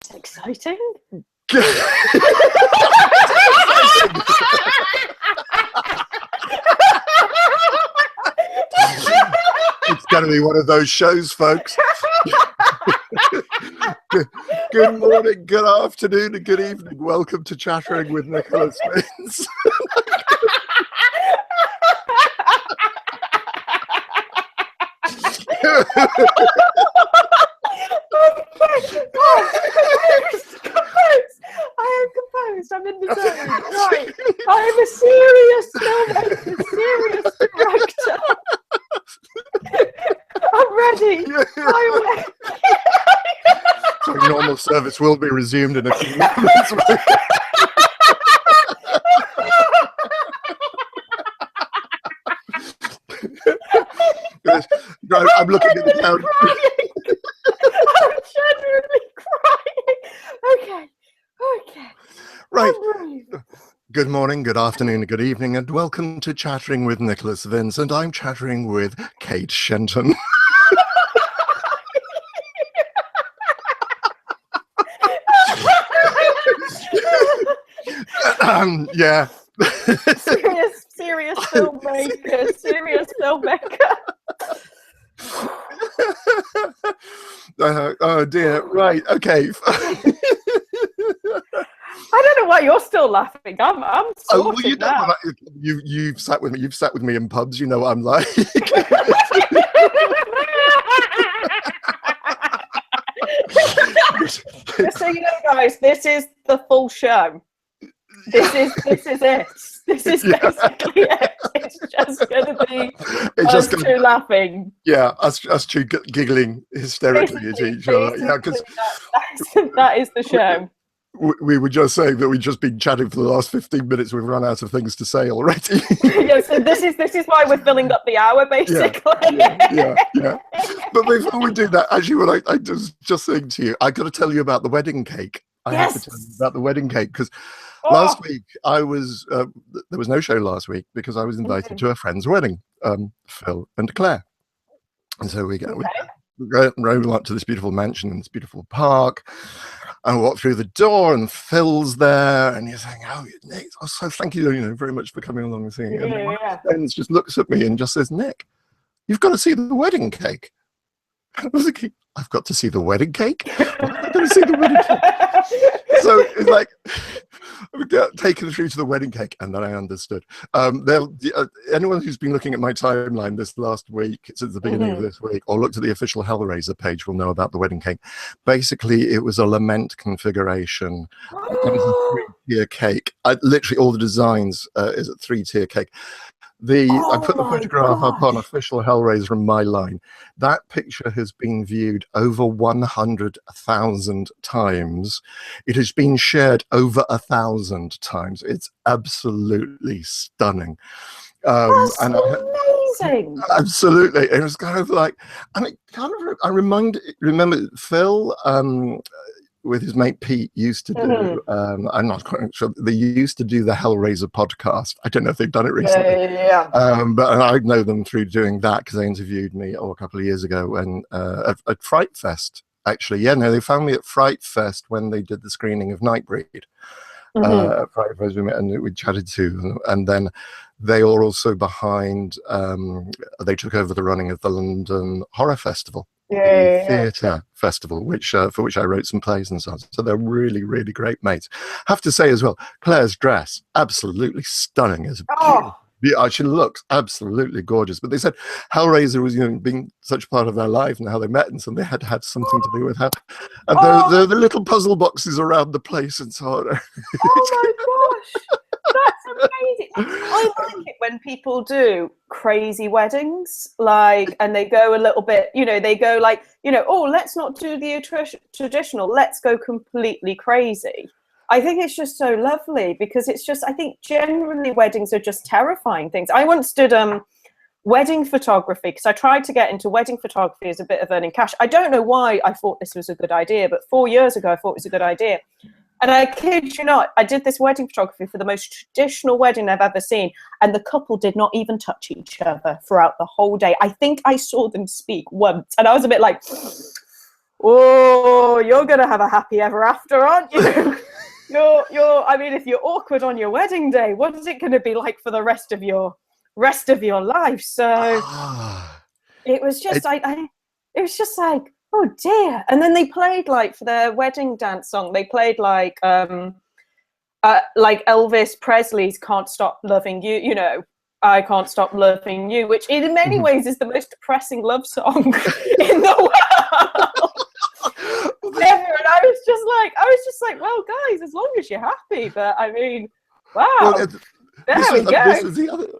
That's exciting. It's going to be one of those shows, folks. Good morning, good afternoon, and good evening. Welcome to Chattering with Nicholas Vince. I am composed. I'm in the zone. Right. I am a serious filmmaker, serious director. I'm ready. So normal service will be resumed in a few minutes. I'm looking at the count. I'm genuinely crying. Okay. Right. Good morning, good afternoon, good evening, and welcome to Chattering with Nicholas Vince. And I'm chattering with Kate Shenton. Yeah. Serious filmmaker. Oh dear. Right. Okay. I don't know why you're still laughing. I'm Oh, well, now. You've sat with me. You've sat with me in pubs. You know what I'm like. So you know, guys, this is the full show. This is it. This is basically it. It's just going to be us two laughing. Yeah, us two giggling hysterically at each other. Yeah, because that is the show. We were just saying that we've just been chatting for the last 15 minutes. We've run out of things to say already. Yeah, so this is why we're filling up the hour, basically. Yeah. But before we do that, actually, what I was just saying to you, I got to tell you about the wedding cake. I have to tell you about the wedding cake because last week I was there was no show last week because I was invited to a friend's wedding, Phil and Claire, and so we rode up to this beautiful mansion in this beautiful park. And walk through the door, and Phil's there, and you're saying, "Oh, Nick, so thank you, very much for coming along and singing." And one of my friends just looks at me and just says, "Nick, you've got to see the wedding cake." I was like, "I've got to see the wedding cake? I've got to see the wedding cake." So it's like we got taken through to the wedding cake, and then I understood. Anyone who's been looking at my timeline this last week, since the beginning of this week, or looked at the official Hellraiser page, will know about the wedding cake. Basically, it was a lament configuration. It was a 3-tier cake. Literally, all the designs is a 3-tier cake. I put the photograph up on official Hellraiser in my line. That picture has been viewed over 100,000 times. It has been shared over 1,000 times. It's absolutely stunning. That's amazing. Absolutely. It was kind of like, and it kind of, I remember Phil, with his mate Pete used to do, I'm not quite sure, they used to do the Hellraiser podcast. I don't know if they've done it recently. But I know them through doing that because they interviewed me a couple of years ago and at Fright Fest, actually. Yeah, no, they found me at Fright Fest when they did the screening of Nightbreed. Fright Fest we met and we chatted to them. And then they are also behind, they took over the running of the London Horror Festival. Theatre festival, for which I wrote some plays and so on. So they're really, really great mates. Have to say as well, Claire's dress absolutely stunning. She looks absolutely gorgeous. But they said Hellraiser was being such a part of their life and how they met, and so they had something to do with her. And the little puzzle boxes around the place and so on. Oh my gosh. That's amazing. I like it when people do crazy weddings, and they go a little bit, they go let's not do the traditional, let's go completely crazy. I think it's just so lovely because I think generally weddings are just terrifying things. I once did wedding photography because I tried to get into wedding photography as a bit of earning cash. I don't know why I thought this was a good idea, but 4 years ago I thought it was a good idea. And I kid you not, I did this wedding photography for the most traditional wedding I've ever seen. And the couple did not even touch each other throughout the whole day. I think I saw them speak once. And I was a bit like, oh, you're gonna have a happy ever after, aren't you? I mean, if you're awkward on your wedding day, what is it going to be like for the rest of your life? So it was just, it was just like, oh dear. And then they played, like, for their wedding dance song, they played like Elvis Presley's "Can't Stop Loving You," you know, "I Can't Stop Loving You," which in many ways is the most depressing love song in the world. Ever. And I was just like, well, guys, as long as you're happy. But I mean, wow. Well,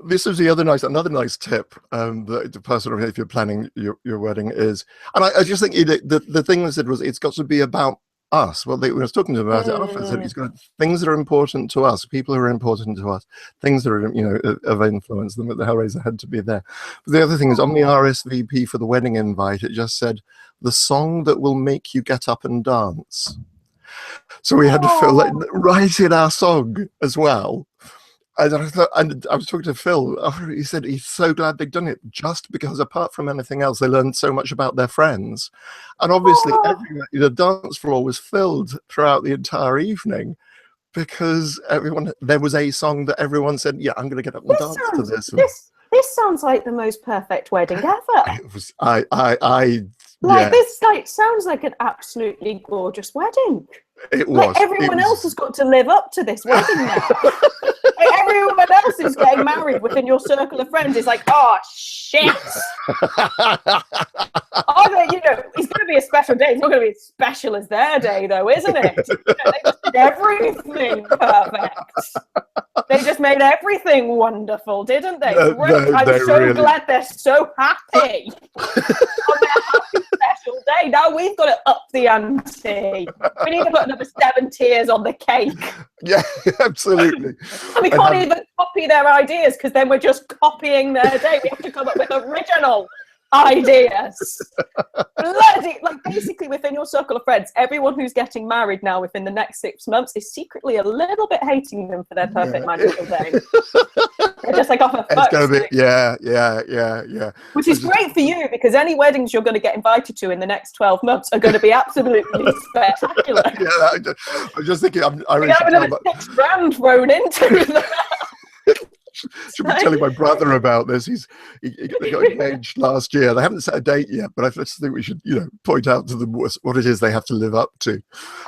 this is another nice tip that the person, if you're planning your wedding, is, and I just think the thing they said was, it's got to be about us. Well, when I was talking to them about it, I said it's got things that are important to us, people who are important to us, things that are, you know, of influence. The Hellraiser had to be there. But the other thing is, on the RSVP for the wedding invite, it just said the song that will make you get up and dance. So we had to write in our song as well. And I was talking to Phil. He said he's so glad they'd done it, just because apart from anything else, they learned so much about their friends. And obviously, the dance floor was filled throughout the entire evening, because there was a song that everyone said, "Yeah, I'm going to get up and dance to this." This sounds like the most perfect wedding ever. It was. This sounds like an absolutely gorgeous wedding. It was. Like, everyone else has got to live up to this wedding now. Like, everyone else who's getting married within your circle of friends is like, oh shit. You know, it's going to be a special day. It's not going to be as special as their day, though, isn't it? You know, they just did everything perfect. They just made everything wonderful, didn't they? I'm so glad they're so happy on their happy special day. Now we've got to up the ante. We need to put another 7 tiers on the cake. Yeah, absolutely. And we can't even copy their ideas, because then we're just copying their day. We have to come up with original ideas. Bloody, like, basically within your circle of friends, everyone who's getting married now within the next 6 months is secretly a little bit hating them for their perfect magical day. They're just like, oh, it's gonna be, yeah. Which is great for you, because any weddings you're going to get invited to in the next 12 months are going to be absolutely spectacular. Yeah, I'm just thinking, I really have another $6,000 thrown into them. Should be telling my brother about this. He got engaged last year. They haven't set a date yet, but I just think we should, you know, point out to them what it is they have to live up to.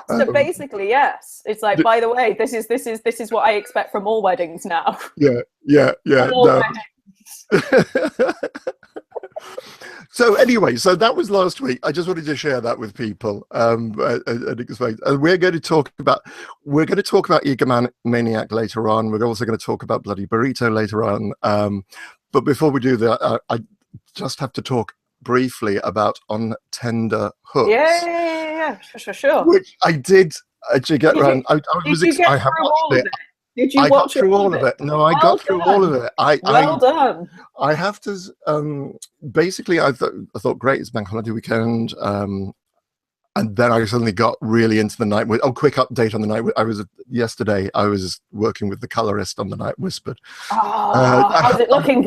So basically, yes, it's like, by the way, this is what I expect from all weddings now. Yeah. All weddings. So anyway, so that was last week. I just wanted to share that with people and explain. And we're going to talk about Egomaniac later on. We're also going to talk about Bloody Burrito later on. But before we do that, I just have to talk briefly about On Tender Hooks. Yeah, sure. Which I did actually get around. I have watched it. Did you I watch got through all of it? No, I got through all of it. Well done. I have to. Basically, I thought, great, it's bank holiday weekend, and then I suddenly got really into the Night. Quick update on the Night. Yesterday. I was working with the colorist on the Night Whispered. How's it looking?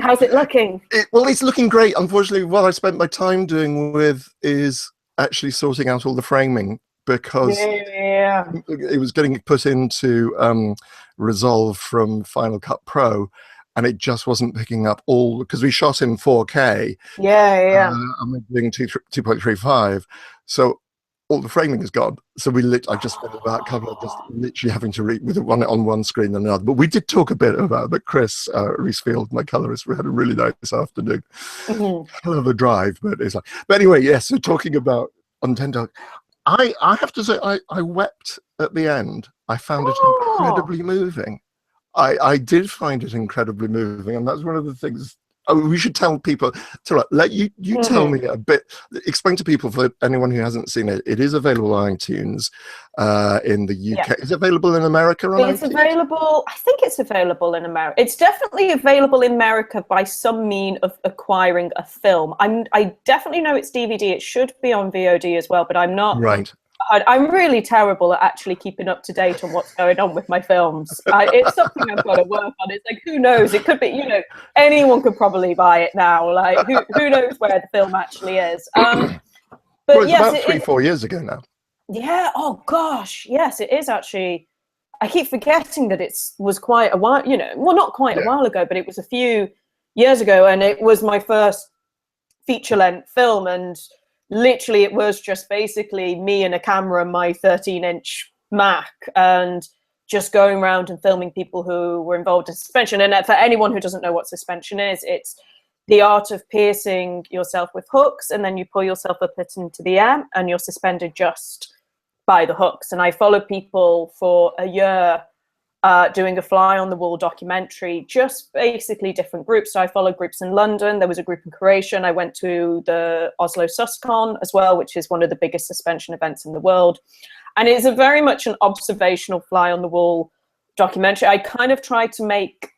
It's looking great. Unfortunately, what I spent my time doing with is actually sorting out all the framing, because it was getting put into Resolve from Final Cut Pro, and it just wasn't picking up all, because we shot in 4K. And we're doing 2.35, so all the framing is gone. So I just spent about a couple of just literally having to read with one on one screen and another. But we did talk a bit about that. Chris Reesfield, my colorist, we had a really nice afternoon. Hell of a drive, but it's like. But anyway, yes. So talking about On Tender, I have to say, I wept at the end. I found it incredibly moving. I did find it incredibly moving, and that's one of the things. We should tell people. Let you tell me a bit. Explain to people, for anyone who hasn't seen it. It is available on iTunes in the UK. Yeah. Is it available in America on iTunes? Available. I think it's available in America. It's definitely available in America by some mean of acquiring a film. I definitely know it's DVD. It should be on VOD as well, but I'm not. Right. I'm really terrible at actually keeping up to date on what's going on with my films. It's something I've got to work on. It's like, who knows? It could be, you know, anyone could probably buy it now. Like, who knows where the film actually is? But Well, it's yes, about 3-4 years ago now. Yeah. Oh gosh. Yes, it is actually. I keep forgetting that it was quite a while. Well, not quite a while ago, but it was a few years ago, and it was my first feature-length film, and literally it was just basically me and a camera and my 13-inch Mac, and just going around and filming people who were involved in suspension. And for anyone who doesn't know what suspension is, it's the art of piercing yourself with hooks, and then you pull yourself up into the air, and you're suspended just by the hooks. And I followed people for a year doing a fly on the wall documentary, just basically different groups. So I followed groups in London. There was a group in Croatia, and I went to the Oslo Suscon as well, which is one of the biggest suspension events in the world. And it's a very much an observational fly on the wall documentary. I kind of tried to make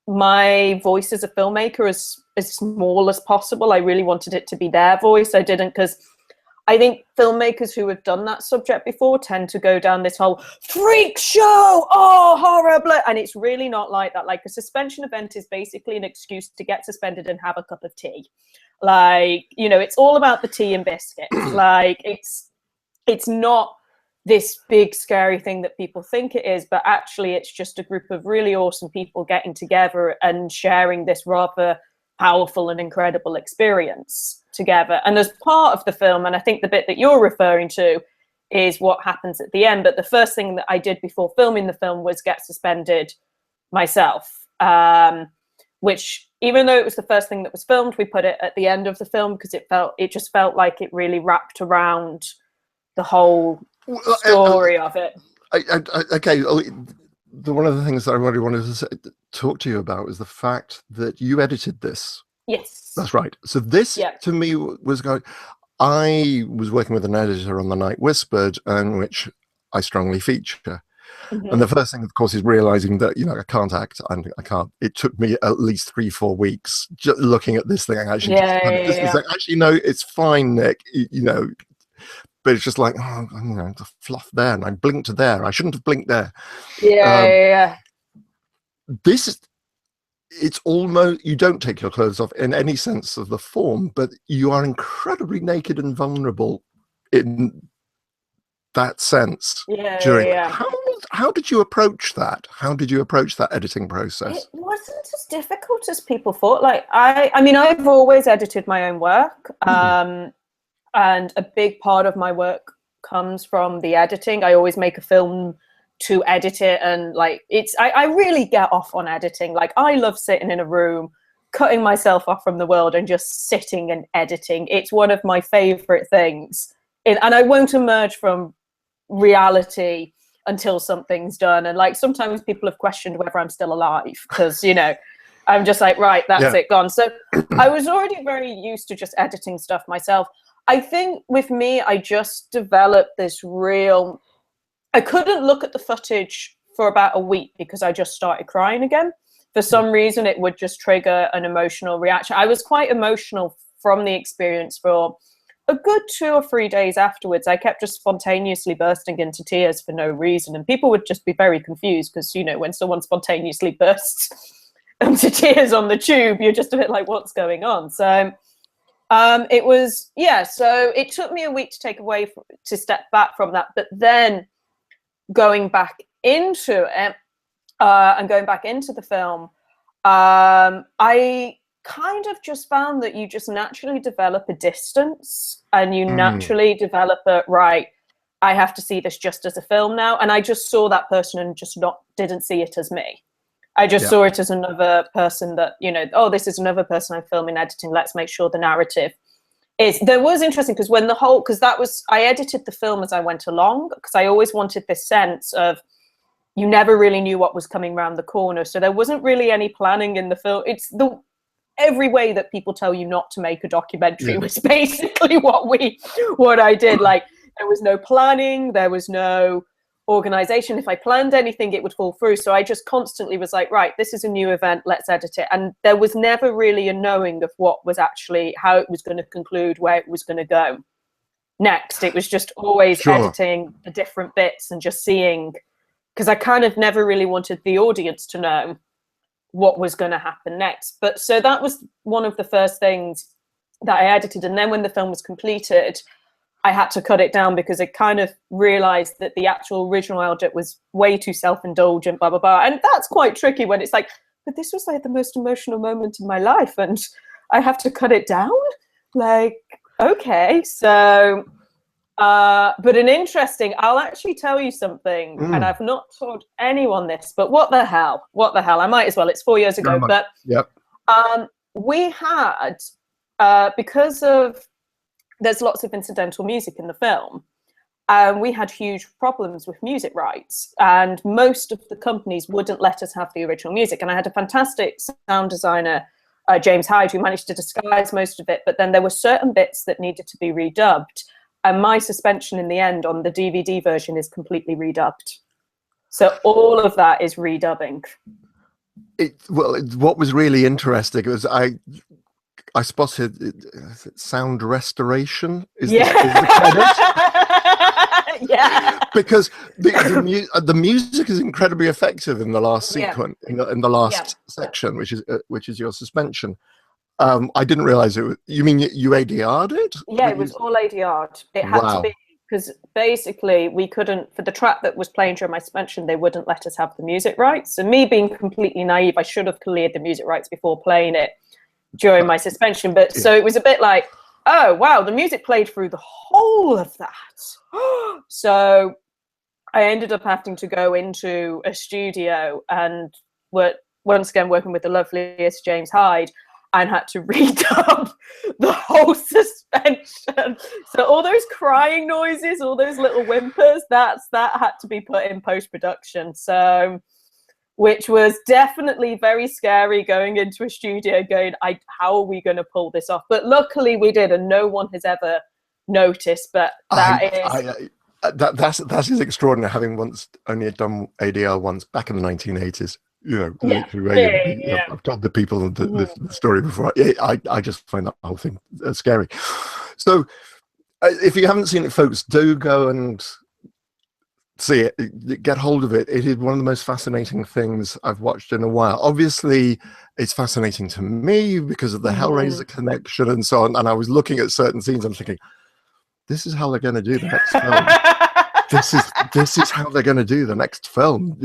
my voice as a filmmaker as small as possible. I really wanted it to be their voice. I didn't, because I think filmmakers who have done that subject before tend to go down this whole freak show, oh, horror, blah. And it's really not like that. Like, a suspension event is basically an excuse to get suspended and have a cup of tea. Like, it's all about the tea and biscuits. Like, it's not this big scary thing that people think it is, but actually it's just a group of really awesome people getting together and sharing this rather powerful and incredible experience together. And as part of the film, and I think the bit that you're referring to is what happens at the end, but the first thing that I did before filming the film was get suspended myself, which, even though it was the first thing that was filmed, we put it at the end of the film because it just felt like it really wrapped around the whole story of it. Okay, one of the things that I really wanted to talk to you about is the fact that you edited this. Yes, that's right. So this, to me, was going. I was working with an editor on The Night Whispered, in which I strongly feature. And the first thing, of course, is realizing that I can't act. I can't. It took me at least 3-4 weeks just looking at this thing. Actually, actually, no, it's fine, Nick. But it's just like, the fluff there, and I blinked there. I shouldn't have blinked there. This is, it's almost, you don't take your clothes off in any sense of the form, but you are incredibly naked and vulnerable in that sense. How did you approach that? How did you approach that editing process? It wasn't as difficult as people thought. Like, I mean, I've always edited my own work. And a big part of my work comes from the editing. I always make a film to edit it. And like, I really get off on editing. Like, I love sitting in a room, cutting myself off from the world and just sitting and editing. It's one of my favorite things. And I won't emerge from reality until something's done. And like, sometimes people have questioned whether I'm still alive because, I'm just like, right, that's it, gone. So I was already very used to just editing stuff myself. I think with me, I just developed this I couldn't look at the footage for about a week because I just started crying again. For some reason, it would just trigger an emotional reaction. I was quite emotional from the experience for a good 2 or 3 days afterwards. I kept just spontaneously bursting into tears for no reason. And people would just be very confused because, when someone spontaneously bursts into tears on the tube, you're just a bit like, what's going on? So it was, so it took me a week to step back from that. But then going back into it and going back into the film, I kind of just found that you just naturally develop a distance and you naturally develop right, I have to see this just as a film now. And I just saw that person and just didn't see it as me. I just saw it as another person that, this is another person I'm filming, editing. Let's make sure the narrative is. There was interesting because I edited the film as I went along because I always wanted this sense of you never really knew what was coming around the corner. So there wasn't really any planning in the film. It's every way that people tell you not to make a documentary was basically what I did. Like, there was no planning. There was no organization. If I planned anything, it would fall through. So I just constantly was like, right, this is a new event, let's edit it. And there was never really a knowing of what was actually, how it was going to conclude, where it was going to go next. It was just always editing the different bits and just seeing, because I kind of never really wanted the audience to know what was going to happen next. But so that was one of the first things that I edited. And then when the film was completed, I had to cut it down because I kind of realized that the actual original Eljet was way too self-indulgent, blah, blah, blah. And that's quite tricky when it's like, but this was like the most emotional moment in my life and I have to cut it down? Like, okay. So, but an interesting, I'll actually tell you something, and I've not told anyone this, but what the hell? I might as well. It's 4 years ago. But we had, because of, there's lots of incidental music in the film, we had huge problems with music rights, and most of the companies wouldn't let us have the original music. And I had a fantastic sound designer, James Hyde, who managed to disguise most of it, but then there were certain bits that needed to be redubbed. And my suspension in the end on the DVD version is completely redubbed. So all of that is redubbing. What was really interesting was I spotted sound restoration. Is the credit? Yeah. Because the music is incredibly effective in the last sequence, in the last section, which is your suspension. I didn't realize it was, you mean you ADR'd it? Yeah, it was all ADR'd. It had to be, because basically we couldn't, for the track that was playing during my suspension, they wouldn't let us have the music rights. So me being completely naive, I should have cleared the music rights before playing it during my suspension. But so it was a bit like, oh, wow, the music played through the whole of that. So I ended up having to go into a studio and once again working with the loveliest James Hyde, and had to redub the whole suspension. So all those crying noises, all those little whimpers, that had to be put in post-production. So, which was definitely very scary going into a studio going, how are we going to pull this off? But luckily we did, and no one has ever noticed. But that is extraordinary, having only done ADR once back in the 1980s. I've told the people the story before. I just find that whole thing scary. So if you haven't seen it, folks, do go and see it, get hold of it. It is one of the most fascinating things I've watched in a while. Obviously it's fascinating to me because of the Hellraiser connection and so on, and I was looking at certain scenes, I'm thinking, this is how they're going to do the next film. This is how they're going to do the next film.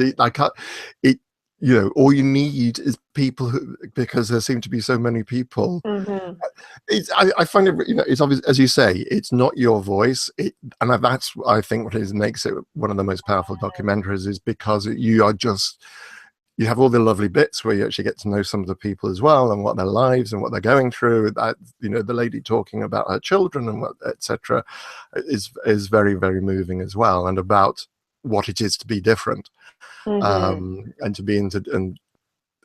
All you need is people because there seem to be so many people. I find it, it's obvious, as you say, it's not your voice. And that's, I think, what makes it one of the most powerful documentaries, is because you have all the lovely bits where you actually get to know some of the people as well, and what their lives and what they're going through. That, the lady talking about her children and what, etc., is very, very moving as well, and about what it is to be different. And to be into, and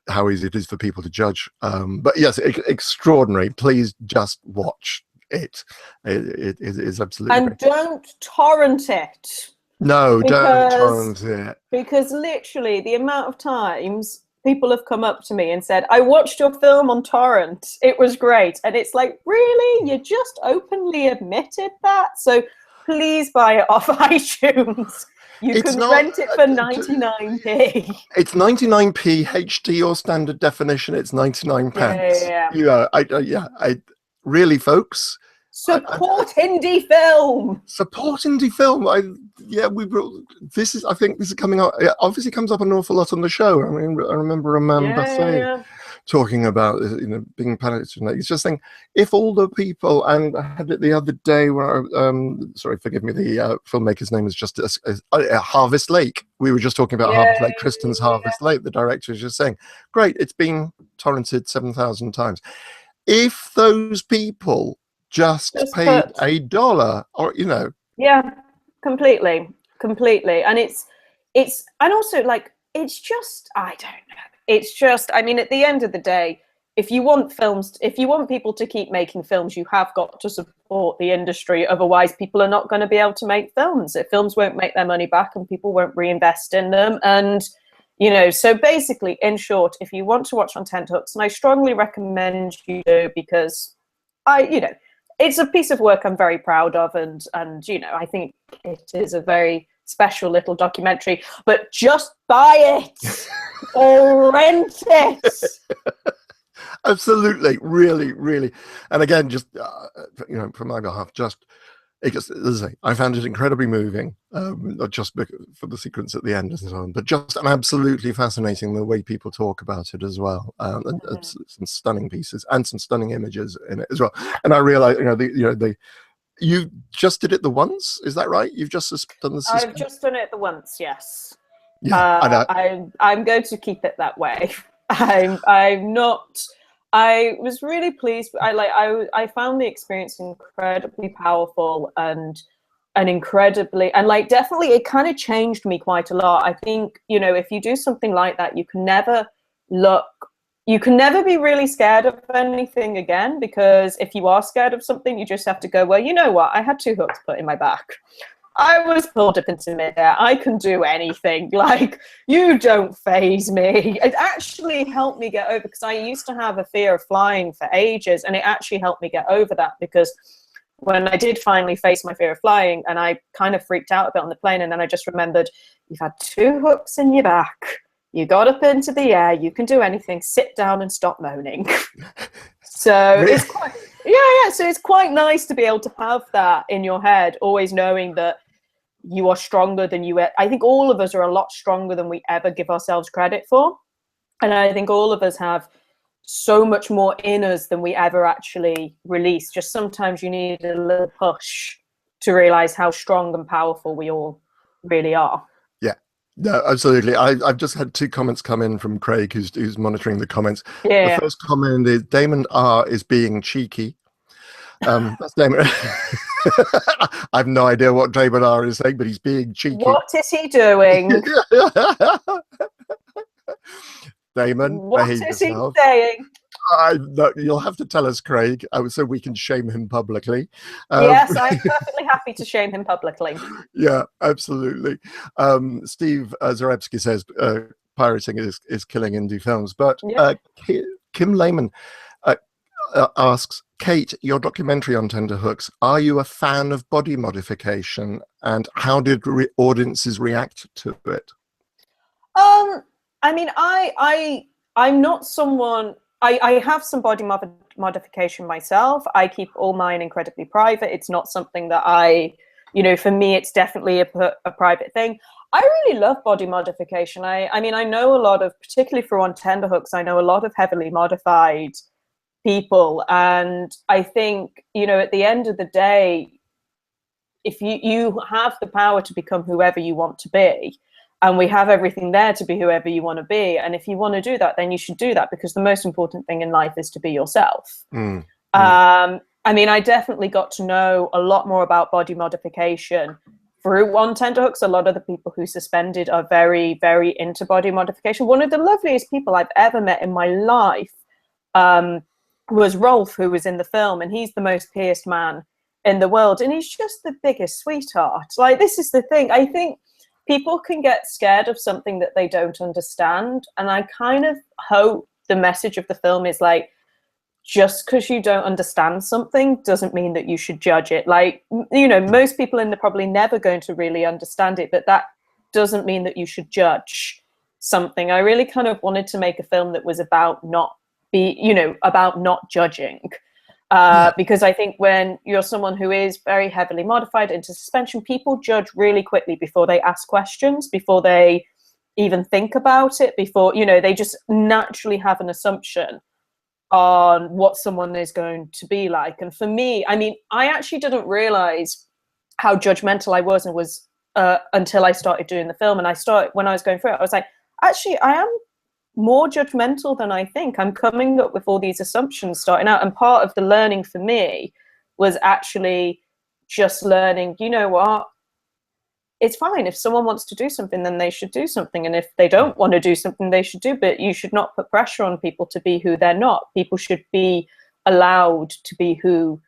how easy it is for people to judge. But yes, extraordinary. Please just watch it. It is absolutely. And don't torrent it. No, don't torrent it. Because literally the amount of times people have come up to me and said, I watched your film on torrent. It was great. And it's like, really? You just openly admitted that? So please buy it off iTunes. You can rent it for 99p. It's 99p HD or standard definition. It's 99 pence. I really, folks. Support indie film. Support indie film. I think this is coming up. It obviously comes up an awful lot on the show. I mean, I remember Basset talking about being panicked. It's just saying, if all the people, and I had it the other day where sorry, forgive me, the filmmaker's name is just Harvest Lake. We were just talking about Harvest Lake, Kristen's Harvest Lake. The director was just saying, great, it's been torrented 7,000 times. If those people just paid $1, or completely, and it's and also, like, it's just, I don't know. It's just, I mean, at the end of the day, if you want people to keep making films, you have got to support the industry. Otherwise, people are not going to be able to make films. If films won't make their money back, and people won't reinvest in them. And, so basically, in short, if you want to watch on tenthooks, and I strongly recommend you do, because it's a piece of work I'm very proud of. And I think it is a very special little documentary, but just buy it or rent it. Absolutely, really, really. And again, just from my behalf, just as I say, I found it incredibly moving, not just for the sequence at the end and so on, but just absolutely fascinating the way people talk about it as well. And some stunning pieces and some stunning images in it as well. And I realized, you just did it the once, is that right? You've just done the suspense? I've just done it the once, yes. Yeah, I'm going to keep it that way. I'm not. I was really pleased. I found the experience incredibly powerful and incredibly, and like definitely it kind of changed me quite a lot. I think, if you do something like that, you can never be really scared of anything again, because if you are scared of something, you just have to go, well, you know what? I had 2 hooks put in my back. I was pulled up into midair. I can do anything. Like, you don't faze me. It actually helped me get over, because I used to have a fear of flying for ages, and it actually helped me get over that, because when I did finally face my fear of flying, and I kind of freaked out a bit on the plane, and then I just remembered, you've had 2 hooks in your back. You got up into the air. You can do anything. Sit down and stop moaning. So really? it's quite, so it's quite nice to be able to have that in your head, always knowing that you are stronger than I think all of us are a lot stronger than we ever give ourselves credit for. And I think all of us have so much more in us than we ever actually release. Just sometimes you need a little push to realize how strong and powerful we all really are. Yeah, no, absolutely. I've just had 2 comments come in from Craig, who's monitoring the comments. Yeah. The first comment is Damon R is being cheeky. That's Damon. I have no idea what Damon R is saying, but he's being cheeky. What is he doing? Damon, what behave is yourself. he saying? You'll have to tell us, Craig, so we can shame him publicly. Yes, I'm perfectly happy to shame him publicly. Yeah, absolutely. Steve Zarebski says pirating is killing indie films, but Kim Lehman asks, Kate, your documentary on Tenterhooks, are you a fan of body modification, and how did audiences react to it? I mean, I'm not someone. I have some body modification myself. I keep all mine incredibly private. It's not something that for me, it's definitely a private thing. I really love body modification. I mean, I know a lot of, particularly for on Tenterhooks, I know a lot of heavily modified people, and I think, at the end of the day, if you have the power to become whoever you want to be, and we have everything there to be whoever you want to be, and if you want to do that, then you should do that, because the most important thing in life is to be yourself. I mean, I definitely got to know a lot more about body modification through on Tenterhooks. A lot of the people who suspended are very, very into body modification. One of the loveliest people I've ever met in my life was Rolf, who was in the film, and he's the most pierced man in the world, and he's just the biggest sweetheart. Like, this is the thing. I think people can get scared of something that they don't understand, and I kind of hope the message of the film is like, just because you don't understand something doesn't mean that you should judge it. Like, most people are probably never going to really understand it, but that doesn't mean that you should judge something. I really kind of wanted to make a film that was about not judging. Because I think when you're someone who is very heavily modified into suspension, people judge really quickly before they ask questions, before they even think about it, before, they just naturally have an assumption on what someone is going to be like. And for me, I mean, I actually didn't realize how judgmental I was until I started doing the film. And when I was going through it, I was like, actually, I am more judgmental than I think. I'm coming up with all these assumptions starting out, and part of the learning for me was actually just learning, you know what, it's fine. If someone wants to do something, then they should do something, and if they don't want to do something, they should do, but you should not put pressure on people to be who they're not. People should be allowed to be who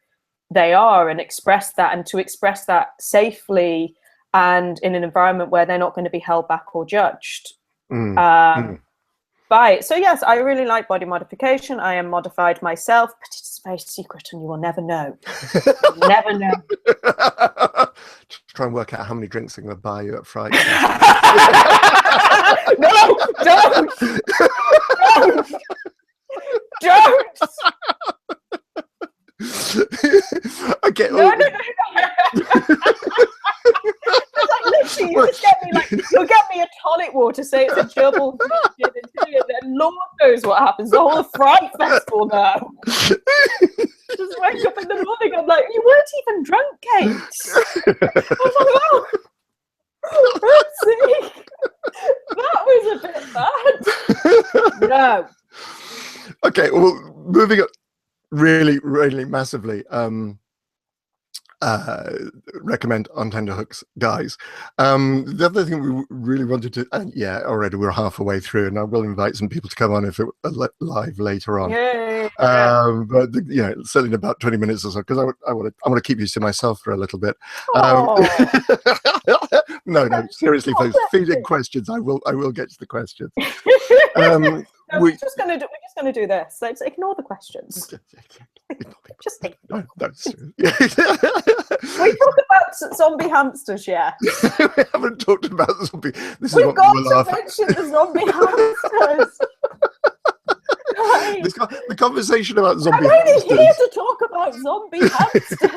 they are and express that, and to express that safely and in an environment where they're not going to be held back or judged. Right. So yes, I really like body modification. I am modified myself, but it's very secret and you will never know. Never know. Just try and work out how many drinks I'm going to buy you at Friday. No, don't! Don't! Okay. No. You'll get me a tonic water, say it's a Gerbils gin and tonic, and then Lord knows what happens. The whole Fright Festival now. Just wake up in the morning, I'm like, you weren't even drunk, Kate. I was like, oh, let's see. That was a bit bad. No. Okay, well, moving on really, really massively. Recommend on Tenterhooks, guys. The other thing we really wanted to, and yeah, already we're halfway through, and I will invite some people to come on if it live later on. Yeah. But certainly in about 20 minutes or so, because I want to keep you to myself for a little bit. No, seriously, folks, feeding questions. I will get to the questions. We're just gonna do this. Let's ignore the questions. Just think. No, that's true. We talk about zombie hamsters, yeah. We haven't talked about zombie. We've got to mention the zombie hamsters. The conversation about zombie I'm hamsters. only here to talk about zombie hamsters.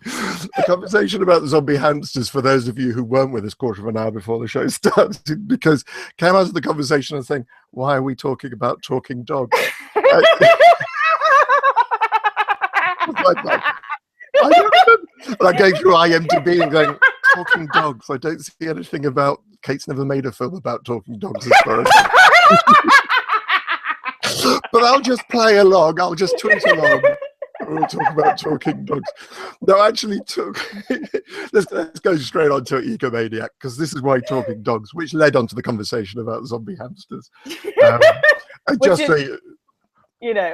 The conversation about zombie hamsters, for those of you who weren't with us quarter of an hour before the show started, because came out of the conversation and saying, why are we talking about talking dogs? I don't remember. I'm going through IMDb and going, talking dogs. I don't see anything about. Kate's never made a film about talking dogs as far as. But I'll just play along. I'll just tweet along. We'll talk about talking dogs. No, actually, let's go straight on to Egomaniac, because this is why talking dogs, which led on to the conversation about zombie hamsters.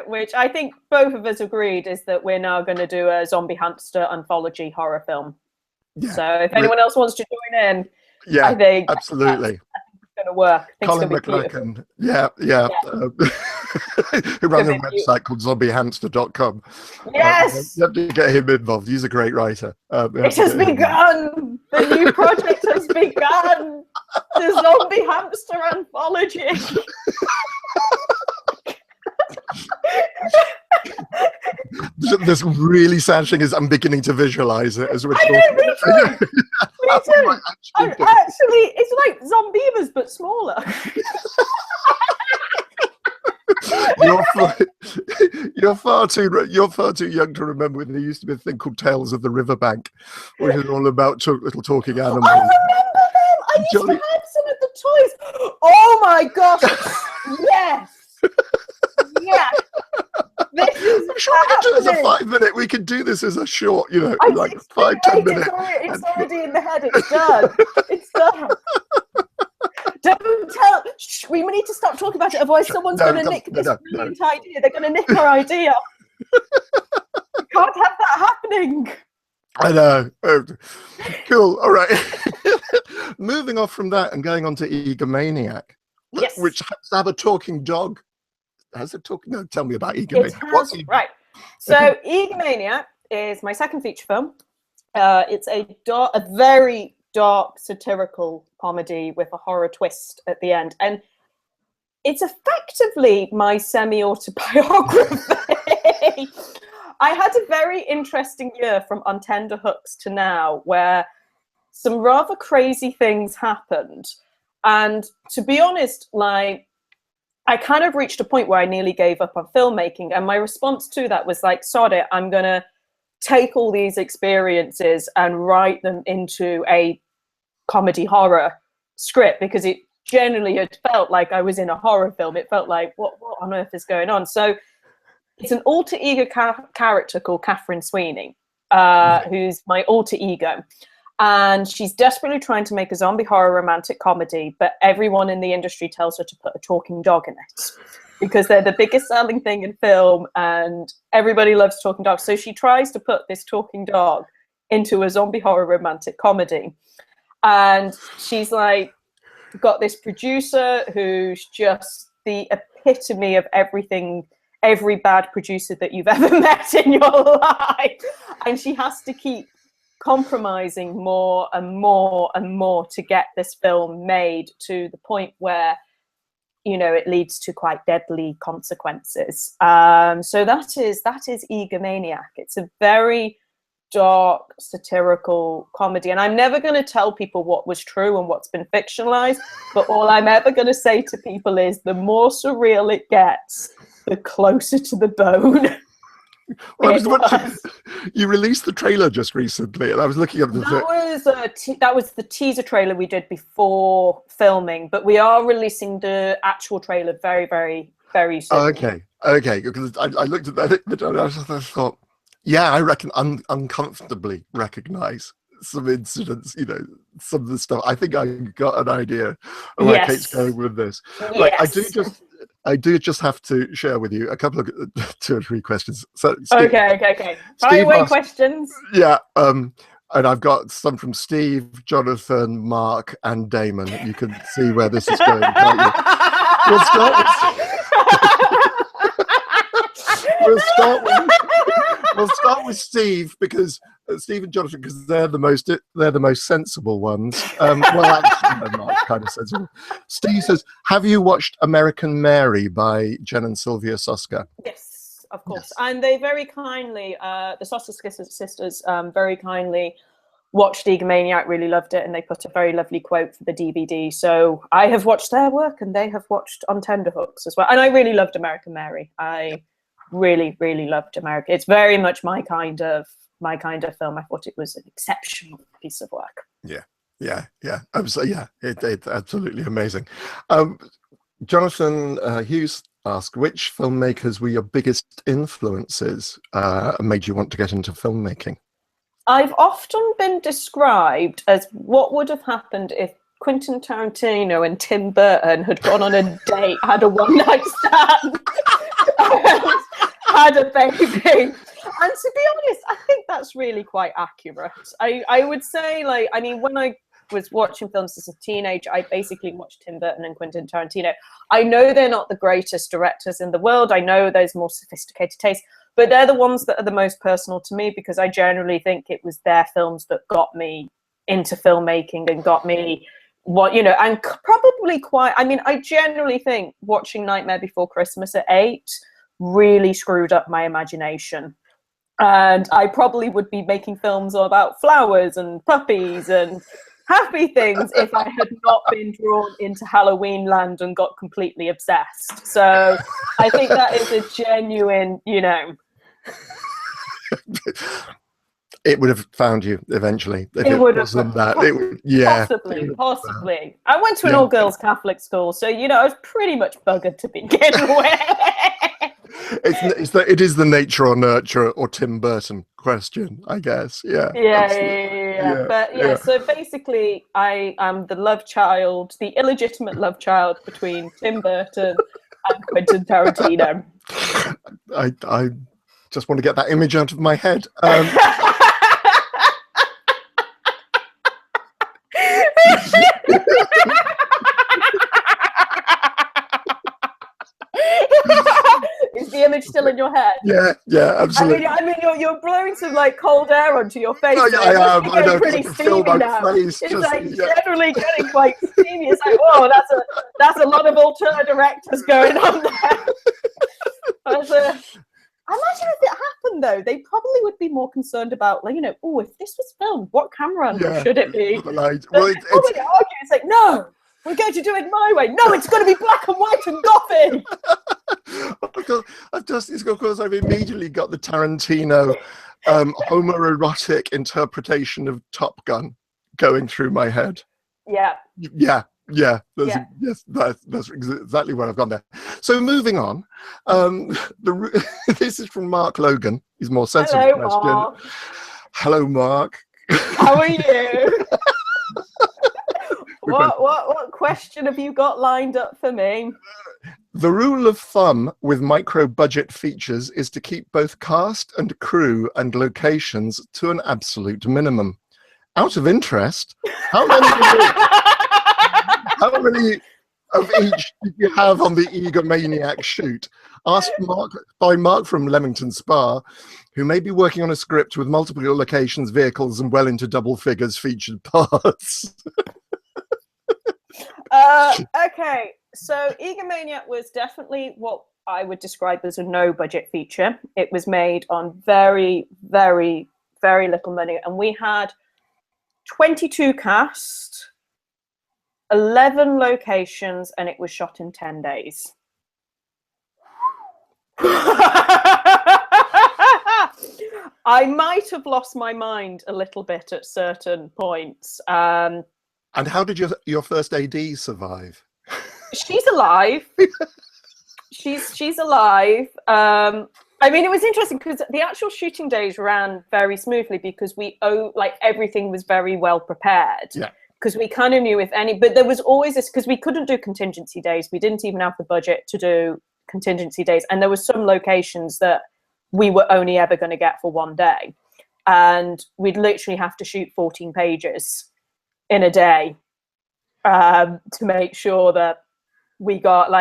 Which I think both of us agreed is that we're now going to do a zombie hamster anthology horror film. Yeah, so if anyone else wants to join in, yeah, I think absolutely. It's going to work. Colin McLachlan, who runs a website called zombiehamster.com. Yes! You have to get him involved. He's a great writer. It has begun! The new project has begun! The zombie hamster anthology! This really sad thing is I'm beginning to visualize it as we're talking. Me too. Actually, it's like Zombievers but smaller. You're far too young to remember when there used to be a thing called Tales of the Riverbank, which is all about little talking animals. I remember them. I used to have some of the toys. Oh my gosh! Yes. Yeah. I'm sure we could do this as a 5 minute. We could do this as a short, like 5-10 minutes. It's already in the head. It's done. It's done. Don't tell. Shh, we need to stop talking about it. Otherwise, someone's going to nick this brilliant idea. They're going to nick our idea. We can't have that happening. I know. Cool. All right. Moving off from that and going on to Egomaniac, which has to have a talking dog. Has it talking? No, tell me about Egomaniac. Right. So Egomaniac is my second feature film. It's a very dark satirical comedy with a horror twist at the end, and it's effectively my semi-autobiography. I had a very interesting year from On Tenterhooks to now, where some rather crazy things happened, and to be honest, I kind of reached a point where I nearly gave up on filmmaking, and my response to that was like, sod it, I'm gonna take all these experiences and write them into a comedy horror script, because it generally had felt like I was in a horror film. It felt like, what on earth is going on? So it's an alter ego character called Catherine Sweeney, who's my alter ego. And she's desperately trying to make a zombie horror romantic comedy, but everyone in the industry tells her to put a talking dog in it because they're the biggest selling thing in film and everybody loves talking dogs. So she tries to put this talking dog into a zombie horror romantic comedy. And she's like, got this producer who's just the epitome of everything, every bad producer that you've ever met in your life. And she has to keep compromising more and more and more to get this film made, to the point where, it leads to quite deadly consequences. So that is Egomaniac. It's a very dark satirical comedy, and I'm never going to tell people what was true and what's been fictionalized, but all I'm ever going to say to people is the more surreal it gets, the closer to the bone. Well, you released the trailer just recently, and I was looking at that was the teaser trailer we did before filming, but we are releasing the actual trailer very, very, very soon. Okay, because I looked at that and I thought, yeah, I reckon uncomfortably recognize some incidents, you know, some of the stuff. I think I got an idea of where Kate's going with this. Like, I do just have to share with you a couple of 2 or 3 questions. So, Steve, okay. Fire away questions. Yeah, and I've got some from Steve, Jonathan, Mark, and Damon. You can see where this is going, can't you? We'll start with Steve, because Steve and Jonathan, because they're the most sensible ones. Well, actually, they're not kind of sensible. Steve says, "Have you watched American Mary by Jen and Sylvia Soska?" Yes, of course. Yes. And they very kindly, the Soska sisters, very kindly watched Egomaniac, really loved it, and they put a very lovely quote for the DVD. So I have watched their work, and they have watched On Tenterhooks as well. And I really loved American Mary. I really, really loved America. It's very much my kind of film. I thought it was an exceptional piece of work. Yeah. It's absolutely amazing. Jonathan Hughes asked, which filmmakers were your biggest influences and made you want to get into filmmaking? I've often been described as what would have happened if Quentin Tarantino and Tim Burton had gone on a date, had a one-night stand, had a baby. And to be honest, I think that's really quite accurate. I would say, like, I mean, when I was watching films as a teenager, I basically watched Tim Burton and Quentin Tarantino. I know they're not the greatest directors in the world. I know there's more sophisticated taste, but they're the ones that are the most personal to me, because I generally think it was their films that got me into filmmaking and got me and probably I generally think watching Nightmare Before Christmas at 8 really screwed up my imagination. And I probably would be making films all about flowers and puppies and happy things if I had not been drawn into Halloween land and got completely obsessed. So I think that is a genuine, It would have found you eventually. If it would have. Possibly. I went to an all-girls Catholic school, so I was pretty much buggered to begin with. It is the nature or nurture or Tim Burton question, I guess. Yeah. So basically, I am the love child, the illegitimate love child between Tim Burton and Quentin Tarantino. I just want to get that image out of my head. Is the image still in your head? Yeah, absolutely. I mean, you're blowing some like cold air onto your face. I am. I know. Pretty steamy now. Face it's generally getting quite steamy. It's like, whoa, that's a lot of auteur directors going on there. I imagine if it happened, though, they probably would be more concerned about, like, if this was filmed, what camera angle should it be? Well, it's like, no, we're going to do it my way. No, it's going to be black and white and gothic. I've immediately got the Tarantino homoerotic interpretation of Top Gun going through my head. Yeah. That's exactly where I've gone there. So moving on, this is from Mark Logan. He's more sensible. Hello, question. Mark. Hello, Mark. How are you? What question have you got lined up for me? The rule of thumb with micro-budget features is to keep both cast and crew and locations to an absolute minimum. Out of interest, how many of each did you have on the Egomaniac shoot? Asked by Mark from Leamington Spa, who may be working on a script with multiple locations, vehicles, and well into double figures featured parts. Okay, so Egomaniac was definitely what I would describe as a no-budget feature. It was made on very, very very little money, and we had 22 cast, 11 locations, and it was shot in 10 days. I might have lost my mind a little bit at certain points. And how did your first AD survive? She's alive. she's alive. I mean, it was interesting because the actual shooting days ran very smoothly because everything was very well prepared. Yeah. Because we kind of knew but there was always this, because we couldn't do contingency days. We didn't even have the budget to do contingency days. And there were some locations that we were only ever going to get for one day. And we'd literally have to shoot 14 pages in a day to make sure that we got,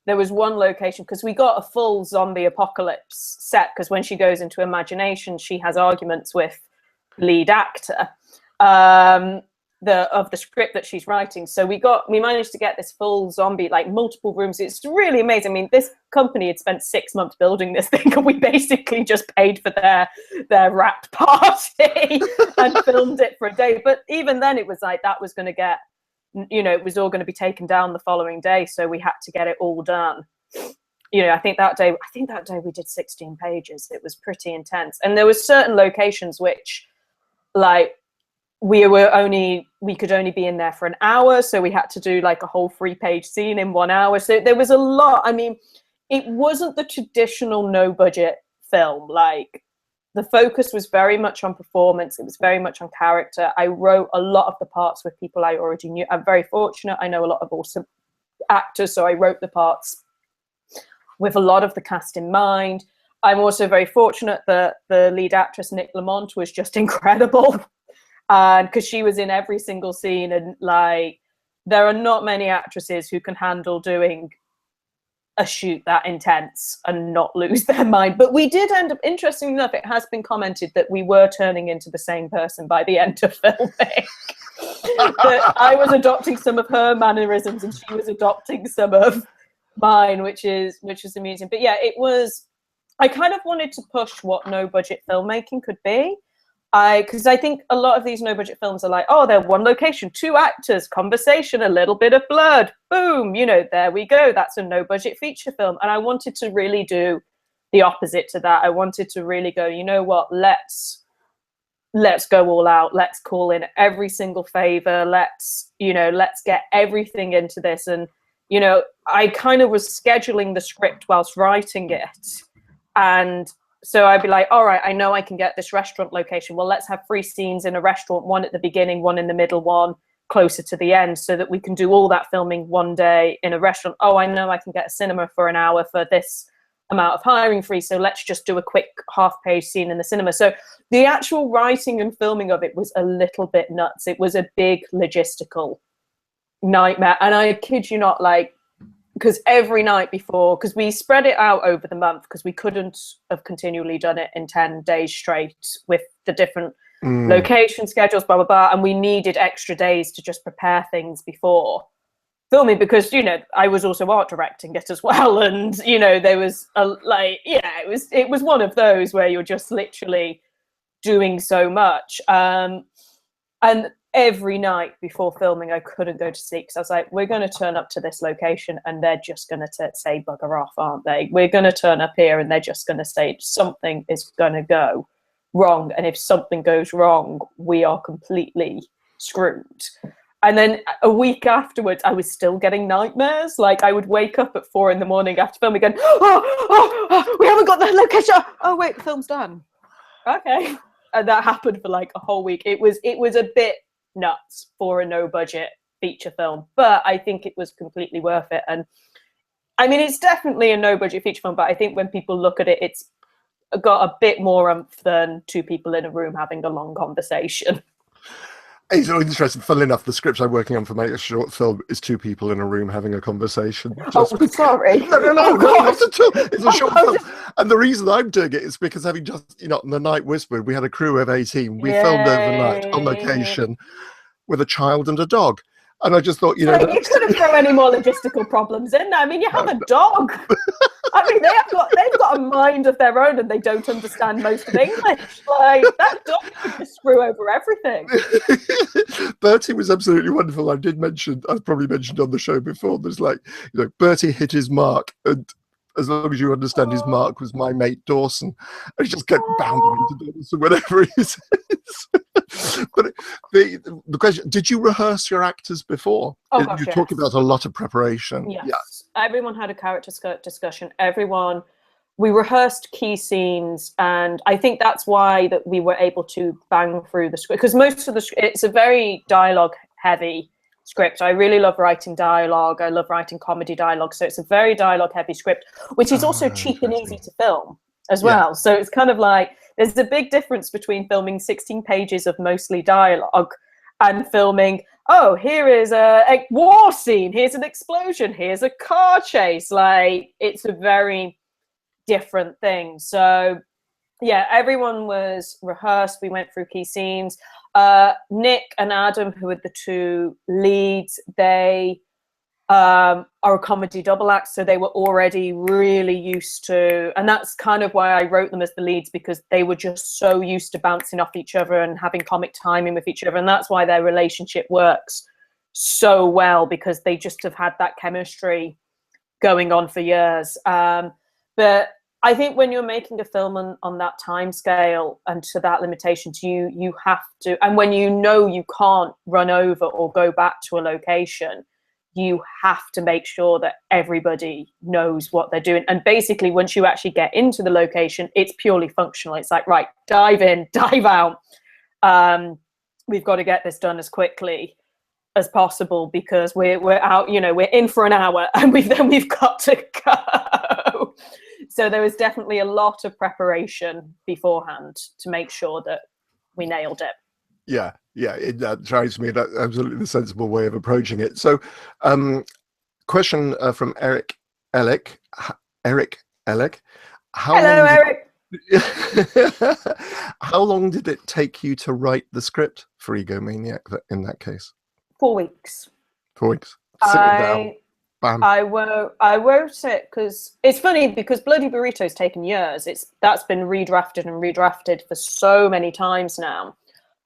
there was one location, because we got a full zombie apocalypse set, because when she goes into imagination, she has arguments with lead actor of the script that she's writing. So we managed to get this full zombie, multiple rooms. It's really amazing. I mean, this company had spent 6 months building this thing, and we basically just paid for their wrap party and filmed it for a day. But even then, it was that was going to get, it was all going to be taken down the following day. So we had to get it all done. I think that day we did 16 pages. It was pretty intense. And there were certain locations which, we could only be in there for an hour. So we had to do a whole 3-page scene in 1 hour. So there was a lot. I mean, it wasn't the traditional no budget film. The focus was very much on performance. It was very much on character. I wrote a lot of the parts with people I already knew. I'm very fortunate. I know a lot of awesome actors. So I wrote the parts with a lot of the cast in mind. I'm also very fortunate that the lead actress, Nick Lamont, was just incredible. And because she was in every single scene, and there are not many actresses who can handle doing a shoot that intense and not lose their mind. But we did end up, interestingly enough, it has been commented that we were turning into the same person by the end of filming. That I was adopting some of her mannerisms and she was adopting some of mine, which is amusing. But yeah, I kind of wanted to push what no budget filmmaking could be. Because I think a lot of these no budget films are they're one location, 2 actors, conversation, a little bit of blood, boom, there we go. That's a no budget feature film. And I wanted to really do the opposite to that. I wanted to really go, you know what, let's go all out. Let's call in every single favor. Let's get everything into this. And, I kind of was scheduling the script whilst writing it. And so I'd be all right, I know I can get this restaurant location. Well, let's have 3 scenes in a restaurant, 1 at the beginning, 1 in the middle, 1 closer to the end, so that we can do all that filming one day in a restaurant. Oh, I know I can get a cinema for an hour for this amount of hiring free. So let's just do a quick half-page scene in the cinema. So the actual writing and filming of it was a little bit nuts. It was a big logistical nightmare. And I kid you not, because every night before, because we spread it out over the month, because we couldn't have continually done it in 10 days straight with the different location schedules, blah, blah, blah. And we needed extra days to just prepare things before filming, because, I was also art directing it as well. And, there was it was one of those where you're just literally doing so much. And every night before filming, I couldn't go to sleep because I was we're going to turn up to this location and they're just going to say bugger off, aren't they? We're going to turn up here and they're just going to say something is going to go wrong. And if something goes wrong, we are completely screwed. And then a week afterwards, I was still getting nightmares. I would wake up at 4 a.m. after filming going, oh, we haven't got the location. Oh, wait, the film's done. Okay. And that happened for a whole week. It was a bit nuts for a no budget feature film, but I think it was completely worth it. And I mean, it's definitely a no budget feature film, but I think when people look at it, it's got a bit more oomph than 2 people in a room having a long conversation. It's really interesting. Funnily enough, the script I'm working on for my short film is 2 people in a room having a conversation. Sorry. No, not at all. It's a short film. And the reason I'm doing it is because having just, on The Night Whispered, we had a crew of 18. We filmed overnight on location with a child and a dog. And I just thought, you know, you couldn't throw any more logistical problems in there. I mean, you have a dog. I mean, they've got a mind of their own, and they don't understand most of English. Like, that dog could just screw over everything. Bertie was absolutely wonderful. I've probably mentioned on the show before, there's like, you know, Bertie hit his mark, and as long as you understand, his mark was my mate Dawson. And he just kept bounding into Dawson whenever he says. But the question, did you rehearse your actors before? Oh, gosh, you talk about a lot of preparation. Yes. Yeah. Everyone had a character discussion. We rehearsed key scenes, and I think that's why that we were able to bang through the script, because most of it's a very dialogue heavy script. I really love writing dialogue. I love writing comedy dialogue. So it's a very dialogue heavy script, which is also cheap and easy to film as well. Yeah. So it's kind of like, there's a big difference between filming 16 pages of mostly dialogue and filming, oh, here is a war scene, here's an explosion, here's a car chase. Like, it's a very different thing. So yeah, everyone was rehearsed. We went through key scenes. Nick and Adam, who are the two leads, they are a comedy double act, so they were already really used to, and that's kind of why I wrote them as the leads, because they were just so used to bouncing off each other and having comic timing with each other, and that's why their relationship works so well, because they just have had that chemistry going on for years. But I think when you're making a film on that time scale and to that limitations, you have to, and when you know you can't run over or go back to a location, you have to make sure that everybody knows what they're doing. And basically, once you actually get into the location, it's purely functional. It's like, right, dive in, dive out. We've got to get this done as quickly as possible, because we're out, you know, we're in for an hour, and we've got to go. So there was definitely a lot of preparation beforehand to make sure that we nailed it. Yeah, that strikes me that's absolutely the sensible way of approaching it. So, question from Eric Ellick. Hello, Eric. How long did it take you to write the script for Egomaniac in that case? 4 weeks. 4 weeks. Sit it down. Bam. I wrote it because it's funny, because Bloody Burrito's taken years. That's been redrafted for so many times now,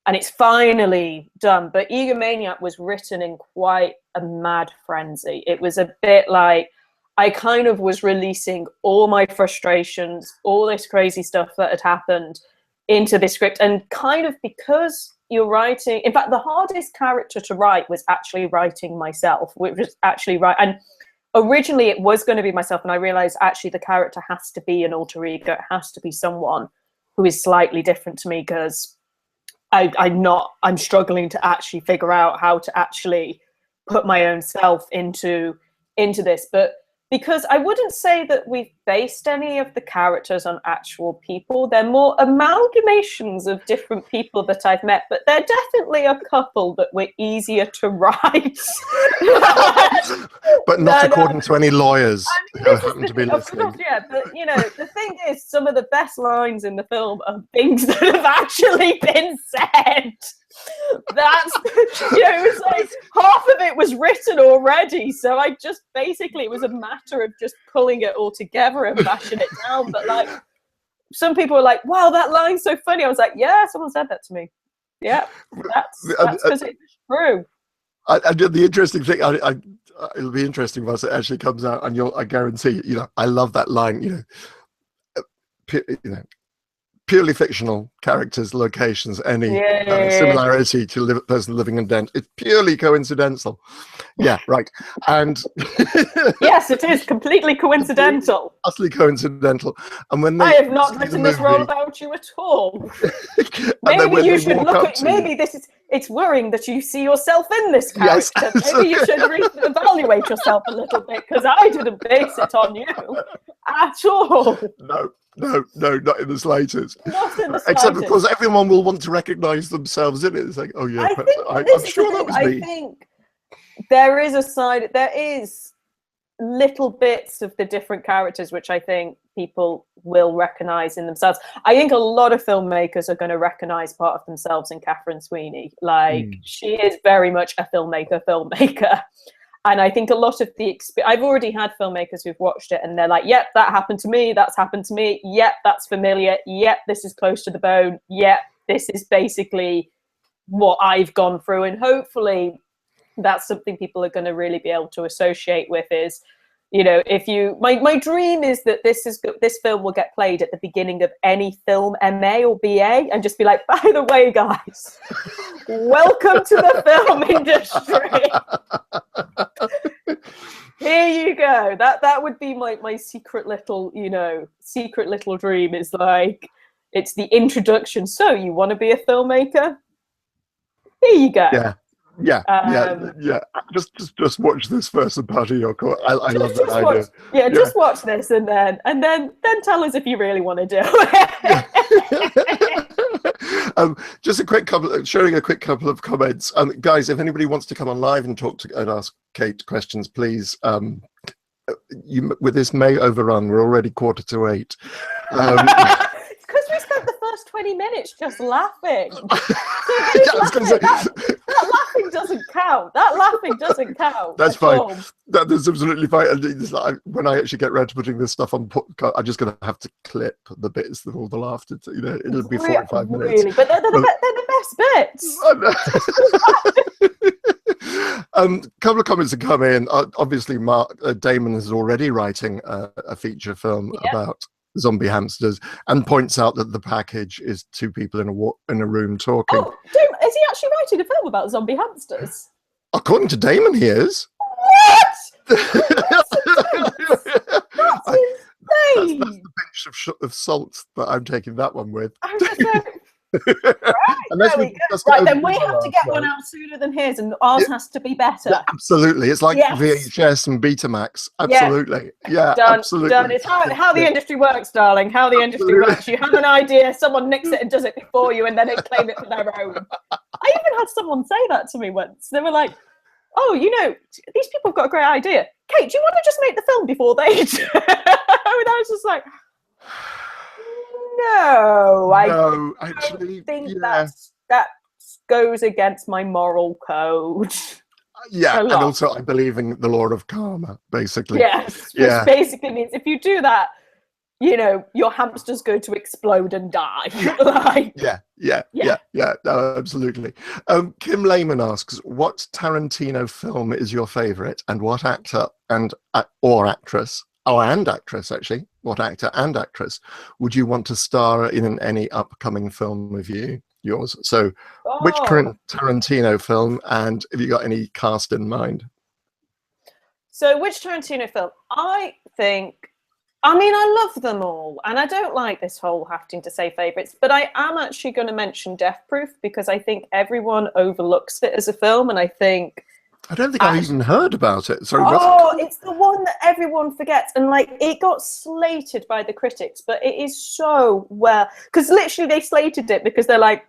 and it's finally done. But Egomaniac was written in quite a mad frenzy. It was a bit like I kind of was releasing all my frustrations, all this crazy stuff that had happened into this script, and kind of because you're writing, in fact, the hardest character to write was actually writing myself, which was actually right. And originally it was going to be myself, and I realized actually the character has to be an alter ego. It has to be someone who is slightly different to me, because I'm struggling to actually figure out how to actually put my own self into this. But because I wouldn't say that we've based any of the characters on actual people. They're more amalgamations of different people that I've met, but they're definitely a couple that were easier to write. But not according to any lawyers who happen to be listening. Course, yeah, but you know, the thing is, some of the best lines in the film are things that have actually been said. That's, you know, it was like half of it was written already, so I just basically, it was a matter of just pulling it all together and bashing it down. But like, some people were like, wow, that line's so funny. I was like, yeah, someone said that to me. Yeah, that's because it's true. The interesting thing, it'll be interesting once it actually comes out, and I guarantee, you know, I love that line, you know, purely fictional characters, locations, any similarity to a person living in Dent, it's purely coincidental. Yeah, right. And yes, it is completely coincidental. Utterly coincidental. And when I have not written this role about you at all. Maybe you should look at. Maybe it's worrying that you see yourself in this character. Yes. Maybe you should evaluate yourself a little bit, because I didn't base it on you at all. No, not in the slightest. Not in the slightest. Except, of course, everyone will want to recognise themselves in it. It's like, oh yeah, I'm sure that was me. I think there is a side. There is little bits of the different characters, which I think people will recognize in themselves. I think a lot of filmmakers are going to recognize part of themselves in Catherine Sweeney. Like, she is very much a filmmaker. And I think a lot of the I've already had filmmakers who've watched it and they're like, yep, that happened to me. That's happened to me. Yep, that's familiar. Yep, this is close to the bone. Yep, this is basically what I've gone through. And hopefully that's something people are going to really be able to associate with is, you know, if you, my dream is that this film will get played at the beginning of any film MA or BA and just be like, by the way, guys, welcome to the film industry. Here you go. That would be my secret little, you know, dream is like, it's the introduction. So you want to be a filmmaker? Here you go. Yeah. Just watch this first and part of your course. I love that idea. Just watch this and then tell us if you really want to do it. Just showing a quick couple of comments. Guys, if anybody wants to come on live and and ask Kate questions, please. With this May overrun, we're already 7:45. It's because we spent the first 20 minutes just laughing. That laughing doesn't count. That's fine. That's absolutely fine. And it's like, when I actually get around to putting this stuff on, I'm just going to have to clip the bits of all the laughter. You know, it'll be 45 minutes. Really, but they're the best bits. Couple of comments have come in. Obviously, Damon is already writing a feature film about zombie hamsters, and points out that the package is two people in a room talking. Oh, Damon, is he actually writing a film about zombie hamsters? According to Damon, he is. What? That's insane. That's the pinch of salt that I'm taking that one with. I'm just like, right, then we have to get one out sooner than his, and ours has to be better. Yeah, absolutely. It's like VHS and Betamax. Absolutely. Yeah, done, absolutely. Done. It's how the industry works, darling. How the industry works. You have an idea, someone nicks it and does it before you, and then they claim it for their own. I even had someone say that to me once. They were like, oh, you know, these people have got a great idea. Kate, do you want to just make the film before they do? And I was just like, no, I actually, think that goes against my moral code. Yeah, and also I believe in the law of karma, basically. Yes, which basically means if you do that, you know, your hamster's going to explode and die. Like, no, absolutely. Kim Lehman asks, what Tarantino film is your favorite, and what actor or actress, and actress actually, what actor and actress would you want to star in any upcoming film of yours? So which current Tarantino film, and have you got any cast in mind? So which Tarantino film? I love them all, and I don't like this whole having to say favorites, but I am actually going to mention Death Proof because I think everyone overlooks it as a film, and I don't think I even heard about it. Sorry, it's the one that everyone forgets, and like it got slated by the critics, but it is so well, because literally they slated it because they're like,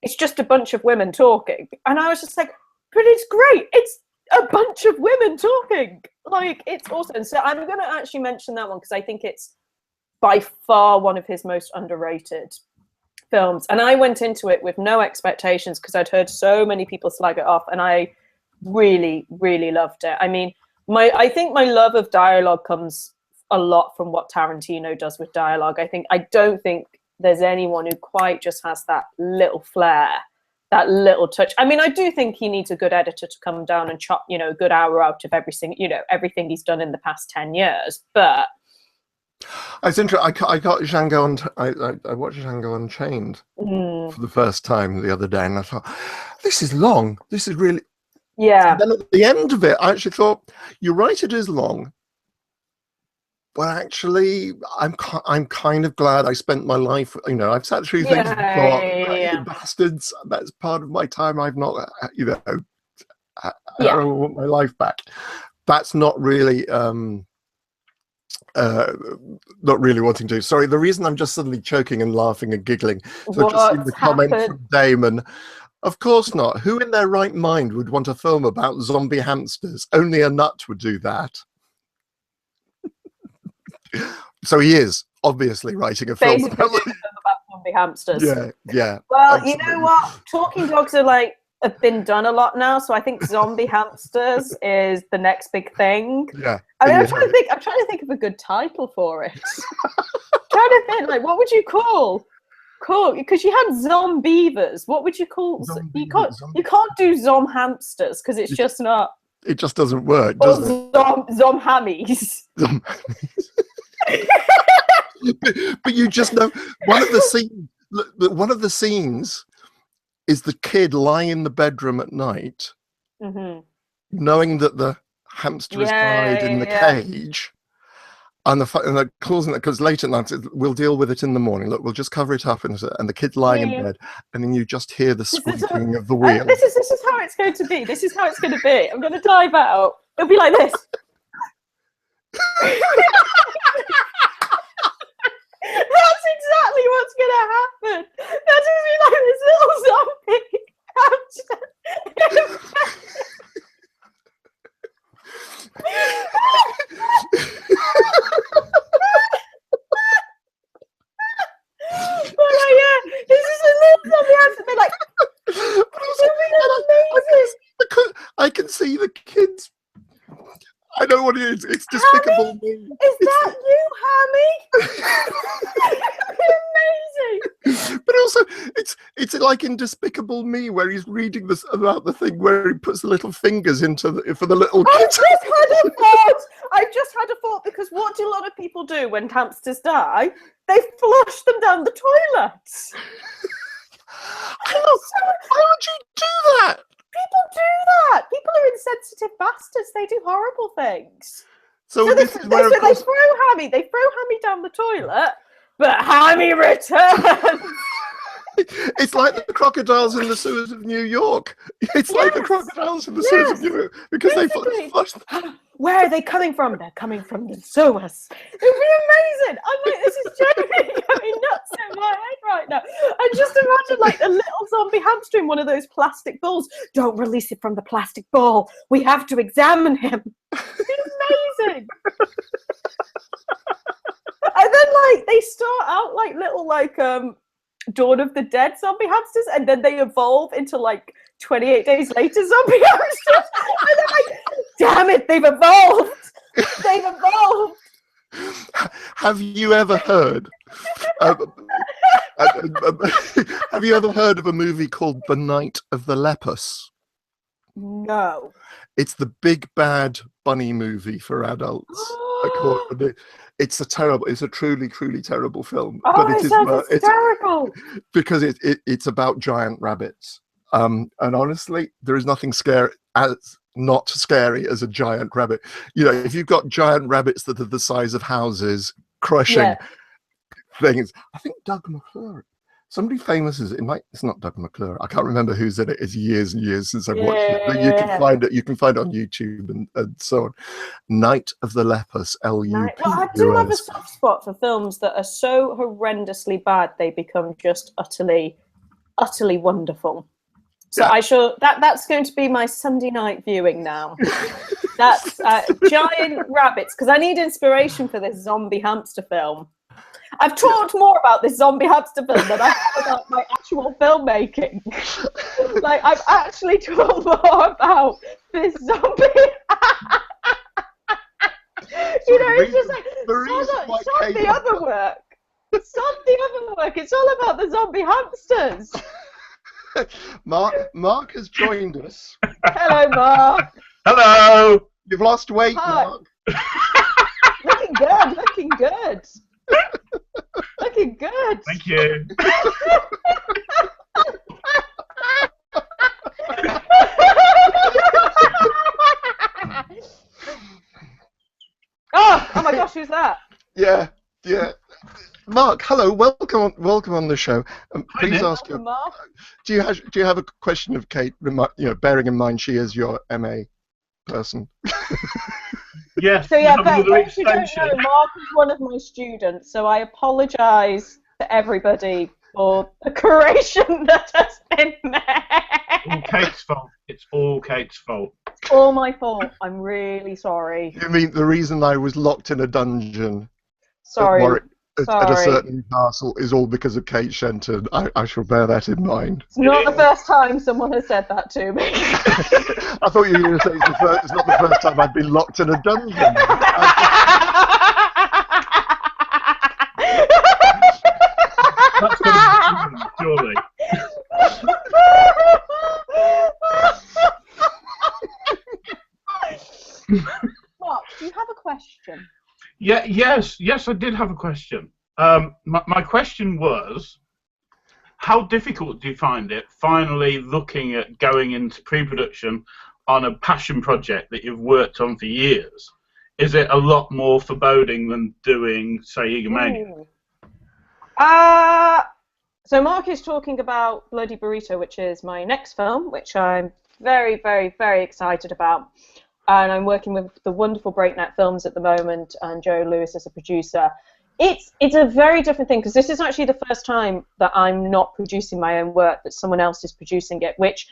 it's just a bunch of women talking, and I was just like, but it's great. It's a bunch of women talking. Like, it's awesome. So I'm going to actually mention that one because I think it's by far one of his most underrated films. And I went into it with no expectations because I'd heard so many people slag it off, and I really, really loved it. I mean, I think my love of dialogue comes a lot from what Tarantino does with dialogue. I don't think there's anyone who quite just has that little flair, that little touch. I mean, I do think he needs a good editor to come down and chop, you know, a good hour out of everything he's done in the past 10 years. But it's interesting. I got Django I watched Django Unchained for the first time the other day, and I thought, this is long. This is really. Yeah. And then at the end of it, I actually thought, you're right, it is long. But actually, I'm kind of glad I spent my life, you know, I've sat through things and thought, you bastards, that's part of my time I've not, you know, I don't want my life back. That's not really, not really wanting to. Sorry, the reason I'm just suddenly choking and laughing and giggling, so I've just seen the comment from Damon. Of course not. Who in their right mind would want a film about zombie hamsters? Only a nut would do that. So he is obviously writing a film Basically, doing a film about zombie hamsters. Yeah. Well, absolutely. you know what? Talking dogs are like have been done a lot now, so I think zombie hamsters is the next big thing. Yeah. I mean, I'm trying to think of a good title for it. Trying to think, like, what would you call? Cool, because you had zombievers. What would you call? You can't do zom hamsters because it's just not. It just doesn't work, does it? Zom hammies. but you just know one of the scenes is the kid lying in the bedroom at night, knowing that the hamster has died in the cage, and the clause in that, because late at night we'll deal with it in the morning. Look, we'll just cover it up, and the kid's lying in bed, and then you just hear the squeaking of the wheel. This is how it's going to be. This is how it's going to be. I'm going to dive out. It'll be like this. That's exactly what's going to happen. That's going to be like this little zombie hamster. This is a little zombie hamster. They're like, I can see the kids. I know what it is. It's Despicable Me. Is that you, Hammy? Amazing. But also, it's like in Despicable Me, where he's reading this about the thing where he puts the little fingers into for the little kids. I've just had a thought, because what do a lot of people do when hamsters die? They flush them down the toilets. Why would you do that? People do that. People are insensitive bastards. They do horrible things. So this is where, they throw Hammy down the toilet, but Hammy returns. It's like the crocodiles in the sewers of New York. It's like the crocodiles in the sewers of New York, because basically, they flush. Where are they coming from? They're coming from the sewers. It would be amazing. I'm like, this is genuinely going nuts in my head right now. I just imagine like a little zombie hamster in one of those plastic bowls. Don't release it from the plastic bowl. We have to examine him. It's amazing. And then like they start out like little like Dawn of the Dead zombie hamsters, and then they evolve into like 28 days later zombie hamsters. And they're like, damn it, they've evolved. They've evolved. Have you ever heard? Have you ever heard of a movie called The Night of the Lepus? No. It's the big bad bunny movie for adults. It's a truly, truly terrible film. Oh, but it's terrible. Because it's about giant rabbits. And honestly, there is nothing not scary as a giant rabbit. You know, if you've got giant rabbits that are the size of houses crushing things. I think Doug McClure. Somebody famous it's not Doug McClure. I can't remember who's in it. It's years and years since I've watched it. But you can find it. You can find it on YouTube and so on. Night of the Lepus, LUP. Well, I do have a soft spot for films that are so horrendously bad they become just utterly, utterly wonderful. So that's going to be my Sunday night viewing now. That's giant rabbits, because I need inspiration for this zombie hamster film. I've talked more about this zombie hamster film than I have about my actual filmmaking. Like, I've actually talked more about this zombie. You know, it's just like, stop the other work. Stop the other work. It's all about the zombie hamsters. Mark has joined us. Hello, Mark. Hello. You've lost weight, Hi. Mark. Looking good. Looking good. Looking good. Thank you. Oh my gosh, who's that? Yeah. Mark, hello, welcome on the show. Please ask your. Mark. Do you have a question of Kate? Bearing in mind she is your MA person. Yes. So yeah, but if you don't know, Mark is one of my students, so I apologise to everybody for the curation that has been made. All Kate's fault. It's all Kate's fault. It's all my fault. I'm really sorry. You mean the reason I was locked in a dungeon Sorry. Warwick at a Sorry. certain castle is all because of Kate Shenton. I shall bear that in mind. It's not the first time someone has said that to me. I thought you were going to say it's not the first time I've been locked in a dungeon. That's got to be surely. Mark, do you have a question? Yes, I did have a question. My question was, how difficult do you find it finally looking at going into pre-production on a passion project that you've worked on for years? Is it a lot more foreboding than doing, say, Egomaniac? So Mark is talking about Bloody Burrito, which is my next film, which I'm very, very, very excited about. And I'm working with the wonderful Breakneck Films at the moment, and Joe Lewis as a producer. It's a very different thing, because this is actually the first time that I'm not producing my own work, that someone else is producing it. Which,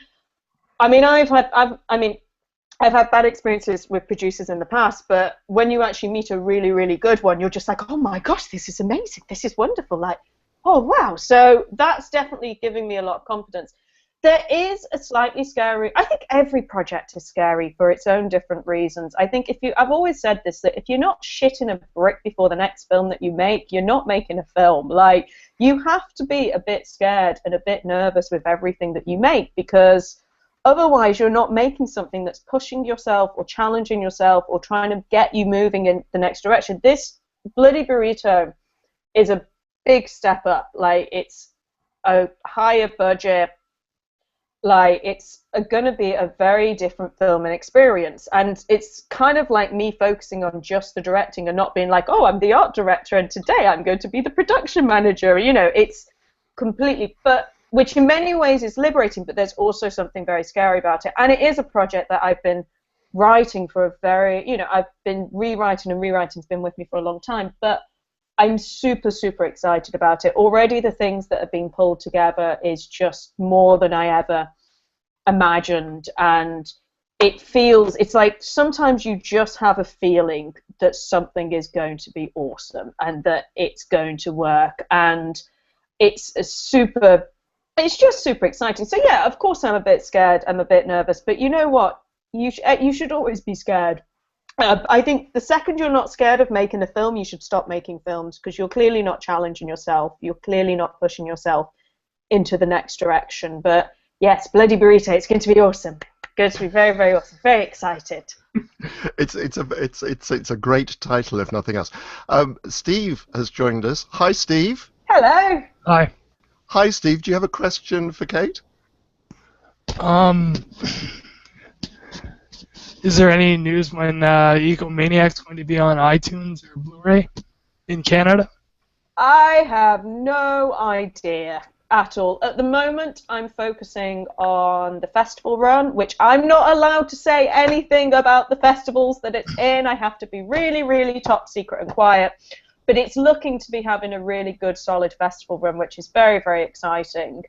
I mean, I've had bad experiences with producers in the past, but when you actually meet a really, really good one, you're just like, oh my gosh, this is amazing, this is wonderful, like, oh wow. So that's definitely giving me a lot of confidence. There is a slightly scary, I think every project is scary for its own different reasons. I think I've always said this, that if you're not shitting a brick before the next film that you make, you're not making a film. Like, you have to be a bit scared and a bit nervous with everything that you make, because otherwise you're not making something that's pushing yourself or challenging yourself or trying to get you moving in the next direction. This Bloody Burrito is a big step up. Like, it's a higher budget. Like, it's going to be a very different film and experience, and it's kind of like me focusing on just the directing and not being like, oh, I'm the art director and today I'm going to be the production manager. You know, it's completely, but which in many ways is liberating, but there's also something very scary about it. And it is a project that I've been writing for a very, you know, I've been rewriting, and rewriting's been with me for a long time, but I'm super, super excited about it. Already the things that have been pulled together is just more than I ever imagined, and it's like sometimes you just have a feeling that something is going to be awesome and that it's going to work, and it's just super exciting. So yeah, of course I'm a bit scared, I'm a bit nervous, but you know what? You should always be scared. I think the second you're not scared of making a film, you should stop making films, because you're clearly not challenging yourself. You're clearly not pushing yourself into the next direction. But yes, Bloody Burrito, it's going to be awesome. Going to be very, very awesome. Very excited. It's a great title, if nothing else. Steve has joined us. Hi, Steve. Hello. Hi. Hi, Steve. Do you have a question for Kate? Is there any news when Egomaniac's going to be on iTunes or Blu-ray in Canada? I have no idea at all. At the moment, I'm focusing on the festival run, which I'm not allowed to say anything about the festivals that it's in. I have to be really, really top secret and quiet. But it's looking to be having a really good, solid festival run, which is very, very exciting.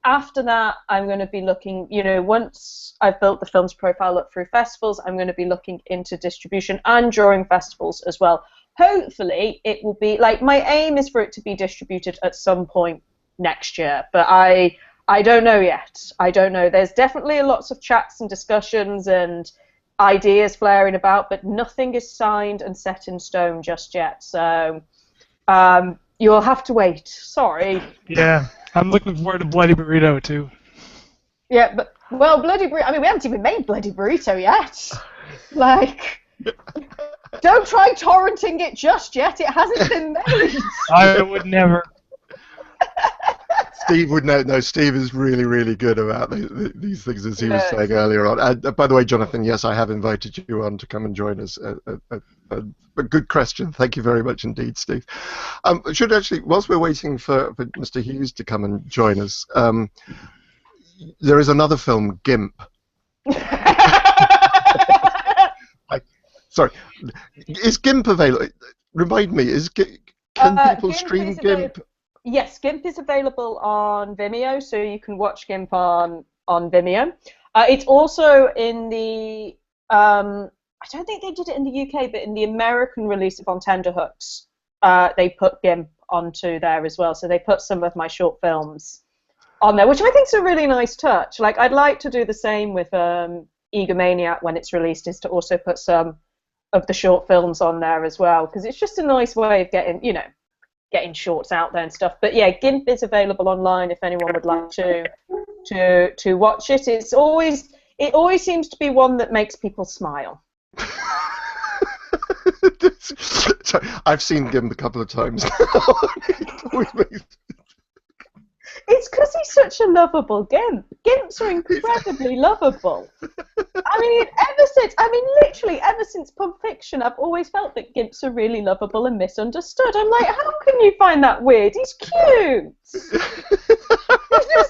After that, I'm going to be looking, you know, once I've built the film's profile up through festivals, I'm going to be looking into distribution and during festivals as well. Hopefully, it will be, like, my aim is for it to be distributed at some point next year, but I don't know yet. I don't know. There's definitely lots of chats and discussions and ideas flaring about, but nothing is signed and set in stone just yet. So you'll have to wait. Sorry. Yeah, I'm looking forward to Bloody Burrito too. Yeah, but well, Bloody Burrito. I mean, we haven't even made Bloody Burrito yet. Like, don't try torrenting it just yet. It hasn't been made. I would never. Steve would know. No, Steve is really, really good about these things, as he was saying earlier on. And by the way, Jonathan, yes, I have invited you on to come and join us. A good question. Thank you very much indeed, Steve. Should actually, whilst we're waiting for Mr. Hughes to come and join us, there is another film, GIMP. Sorry, is GIMP available? Remind me, can people stream GIMP? Yes, GIMP is available on Vimeo, so you can watch GIMP on Vimeo. It's also in the I don't think they did it in the UK, but in the American release of On Tenterhooks, they put GIMP onto there as well. So they put some of my short films on there, which I think is a really nice touch. Like, I'd like to do the same with Egomaniac when it's released, is to also put some of the short films on there as well, because it's just a nice way of getting shorts out there and stuff. But yeah, GIMP is available online if anyone would like to watch it. It always seems to be one that makes people smile. I've seen GIMP a couple of times. It's because he's such a lovable GIMP. GIMPs are incredibly lovable. Literally ever since Pulp Fiction, I've always felt that GIMPs are really lovable and misunderstood. I'm like, how can you find that weird? He's cute. Just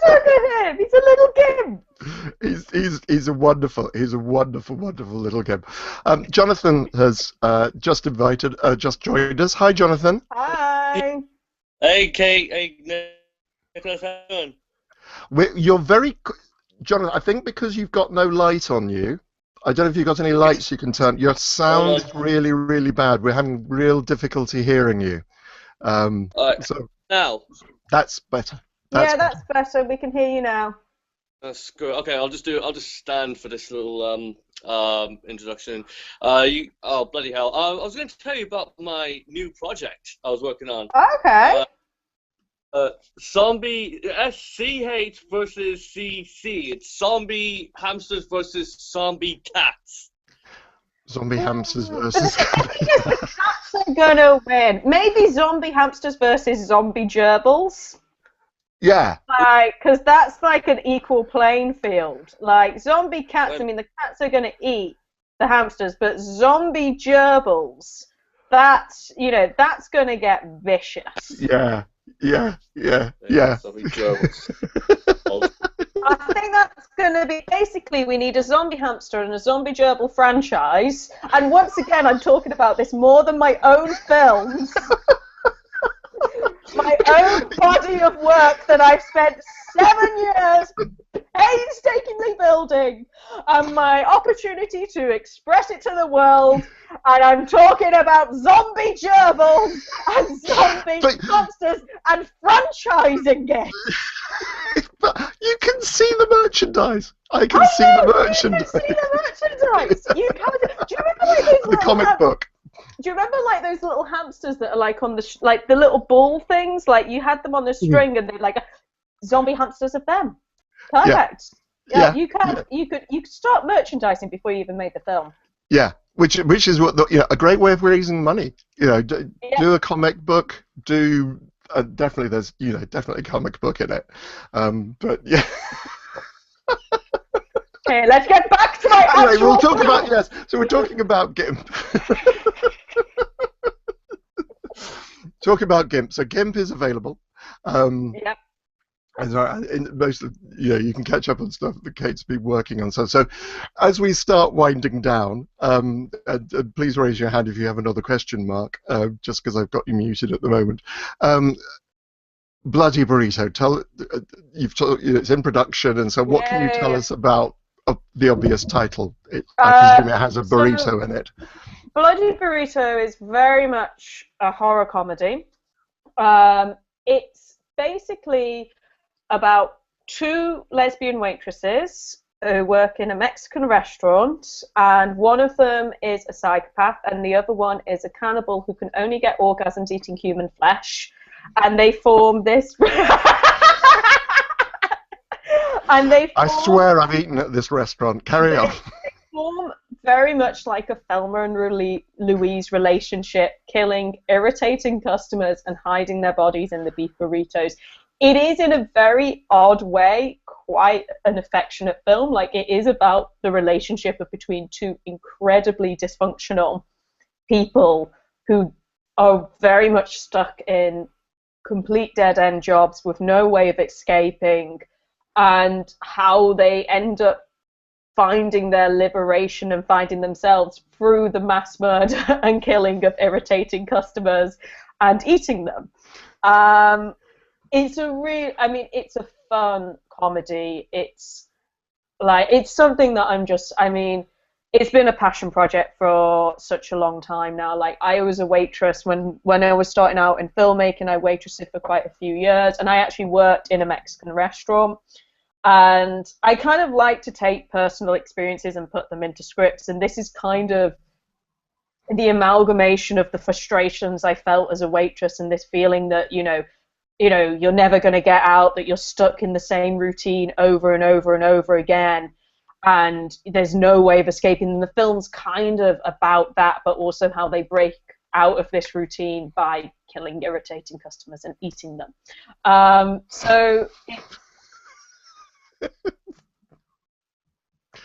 look at him. He's a little GIMP. He's a wonderful little GIMP. Jonathan has just joined us. Hi, Jonathan. Hi. Hey, Kate. Hey, Nicholas. How you doing? You're very, Jonathan. I think because you've got no light on you. I don't know if you've got any lights you can turn. Your sound is really, really bad. We're having real difficulty hearing you. So now that's better. That's better. We can hear you now. That's good. Okay, I'll just stand for this little introduction. Oh, bloody hell! I was going to tell you about my new project I was working on. Okay. Zombie SCH versus CC. It's zombie hamsters versus zombie cats. Zombie hamsters versus cats are gonna win. Maybe zombie hamsters versus zombie gerbils. Yeah. Because that's like an equal playing field. Like, zombie cats, the cats are gonna eat the hamsters, but zombie gerbils, that's gonna get vicious. Yeah. Zombie gerbils. I think that's going to be, basically, we need a zombie hamster and a zombie gerbil franchise. And once again, I'm talking about this more than my own films. My own body of work that I've spent 7 years painstakingly building, and my opportunity to express it to the world. And I'm talking about zombie gerbils and zombie monsters and franchising it. But you can see the merchandise. I can see the merchandise. You can see the merchandise. Do you remember like those the comic book? Do you remember like those little hamsters that are like on the like the little ball things? Like you had them on the string, and they're like zombie hamsters of them. Perfect. Yeah. You could start merchandising before you even made the film. Yeah, which is what a great way of raising money. Do a comic book. Do definitely there's definitely a comic book in it. But yeah. Okay, let's get back to my anyway, we'll talk about So we're talking about GIMP. Talking about GIMP. So GIMP is available. Yep. In most of you can catch up on stuff that Kate's been working on. So as we start winding down, and please raise your hand if you have another question, Mark. Just because I've got you muted at the moment. Bloody Burrito. You've told it's in production, and so what can you tell us about the obvious title? I presume it has a burrito in it. Bloody Burrito is very much a horror comedy. It's basically about two lesbian waitresses who work in a Mexican restaurant, and one of them is a psychopath and the other one is a cannibal who can only get orgasms eating human flesh, and they form this I swear I've eaten at this restaurant. Carry on. They form very much like a Thelma and Louise relationship, killing irritating customers and hiding their bodies in the beef burritos. It is, in a very odd way, quite an affectionate film. Like, it is about the relationship between two incredibly dysfunctional people who are very much stuck in complete dead-end jobs with no way of escaping, and how they end up finding their liberation and finding themselves through the mass murder and killing of irritating customers and eating them. It's it's a fun comedy. It's something that it's been a passion project for such a long time now. Like, I was a waitress when I was starting out in filmmaking. I waitressed for quite a few years, and I actually worked in a Mexican restaurant. And I kind of like to take personal experiences and put them into scripts, and this is kind of the amalgamation of the frustrations I felt as a waitress and this feeling that, you're never going to get out, that you're stuck in the same routine over and over and over again, and there's no way of escaping. And the film's kind of about that, but also how they break out of this routine by killing irritating customers and eating them.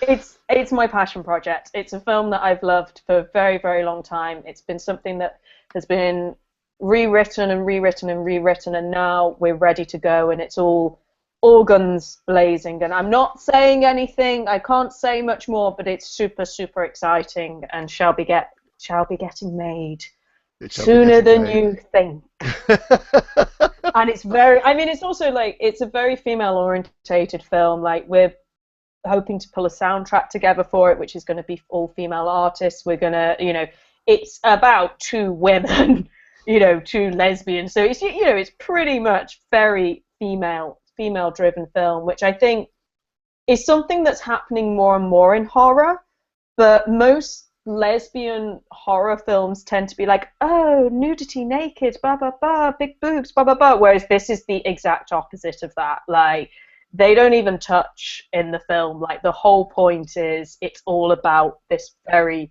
It's my passion project. It's a film that I've loved for a very, very long time. It's been something that has been rewritten and rewritten and rewritten, and now we're ready to go, and it's all guns blazing. And I'm not saying anything. I can't say much more, but it's super, super exciting and shall be getting made sooner than you think. And it's it's also like, it's a very female orientated film. Like, we're hoping to pull a soundtrack together for it, which is going to be all female artists. We're going to, it's about two women, two lesbians. So it's pretty much very female driven film, which I think is something that's happening more and more in horror. But most lesbian horror films tend to be like, oh, nudity, naked, blah blah blah, big boobs, blah blah blah, whereas this is the exact opposite of that. Like, they don't even touch in the film. Like, the whole point is it's all about this very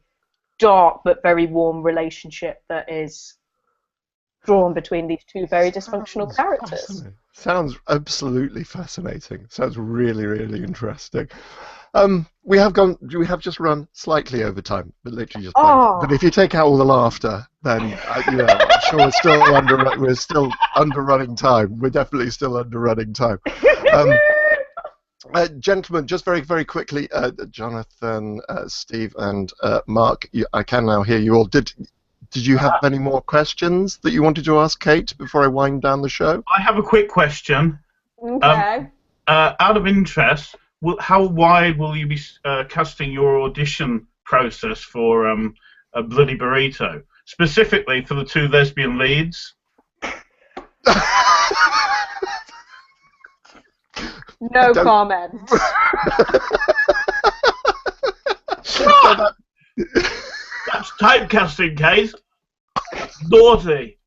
dark but very warm relationship that is drawn between these two very dysfunctional characters. Sounds absolutely fascinating. Sounds really, really interesting. We have just run slightly over time, but literally just. But if you take out all the laughter, then I'm sure we're still under running time. We're definitely still under running time. Gentlemen, just very, very quickly, Jonathan, Steve, and Mark, I can now hear you all. Did you have any more questions that you wanted to ask Kate before I wind down the show? I have a quick question. Okay. Out of interest, how wide will you be casting your audition process for a Bloody Burrito, specifically for the two lesbian leads? No comment. That's typecasting, Kate. Naughty.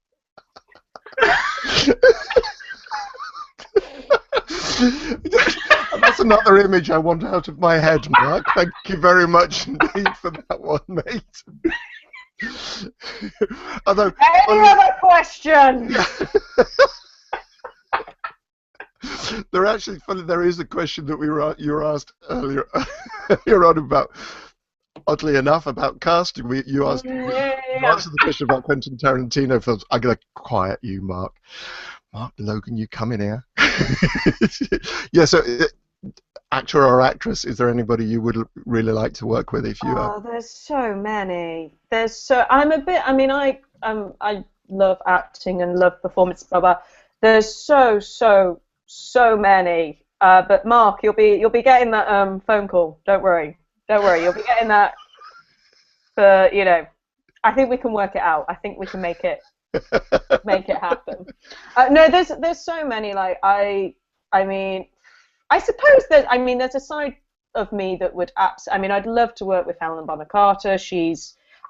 That's another image I want out of my head, Mark. Thank you very much indeed for that one, mate. Although, any other questions? There is a question that you were asked earlier on about, oddly enough, about casting. You answered the question about Quentin Tarantino films. I'm going to quiet you, Mark. Mark Logan, you come in here. Yeah, so actor or actress, is there anybody you would really like to work with if you are? There's so many. I love acting and love performance, blah blah. There's so many. But Mark, you'll be getting that phone call. Don't worry, you'll be getting that. For I think we can work it out. I think we can make it happen. No, there's so many. Like, I suppose there's a side of me that would I'd love to work with Helen Bonham Carter.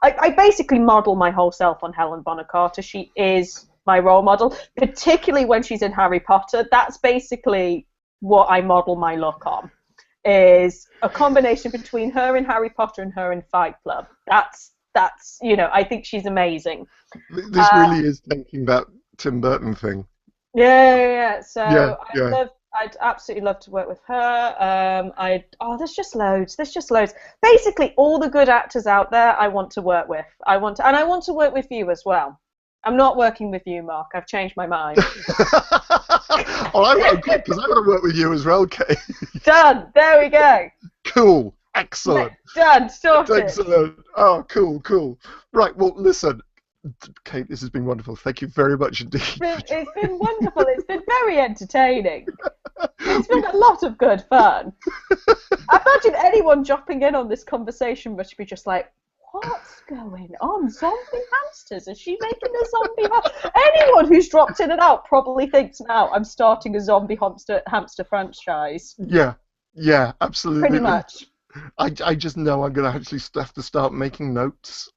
I basically model my whole self on Helen Bonham Carter. She is my role model, particularly when she's in Harry Potter. That's basically what I model my look on, is a combination between her in Harry Potter and her in Fight Club. That's I think she's amazing. This really is taking that Tim Burton thing. Yeah. So I'd absolutely love to work with her. There's just loads. Basically, all the good actors out there, I want to work with. I want to work with you as well. I'm not working with you, Mark. I've changed my mind. I'm good, because I want to work with you as well, Kate. Done. There we go. Cool. Excellent. Done. Sorted. Excellent. Oh, cool. Right. Well, listen. Kate, this has been wonderful. Thank you very much indeed. It's been wonderful. It's been very entertaining. It's been a lot of good fun. I imagine anyone jumping in on this conversation must be just like, what's going on? Zombie hamsters? Is she making a zombie hamster? Anyone who's dropped in and out probably thinks now, I'm starting a zombie hamster franchise. Yeah, absolutely. Pretty much. I just know I'm going to actually have to start making notes.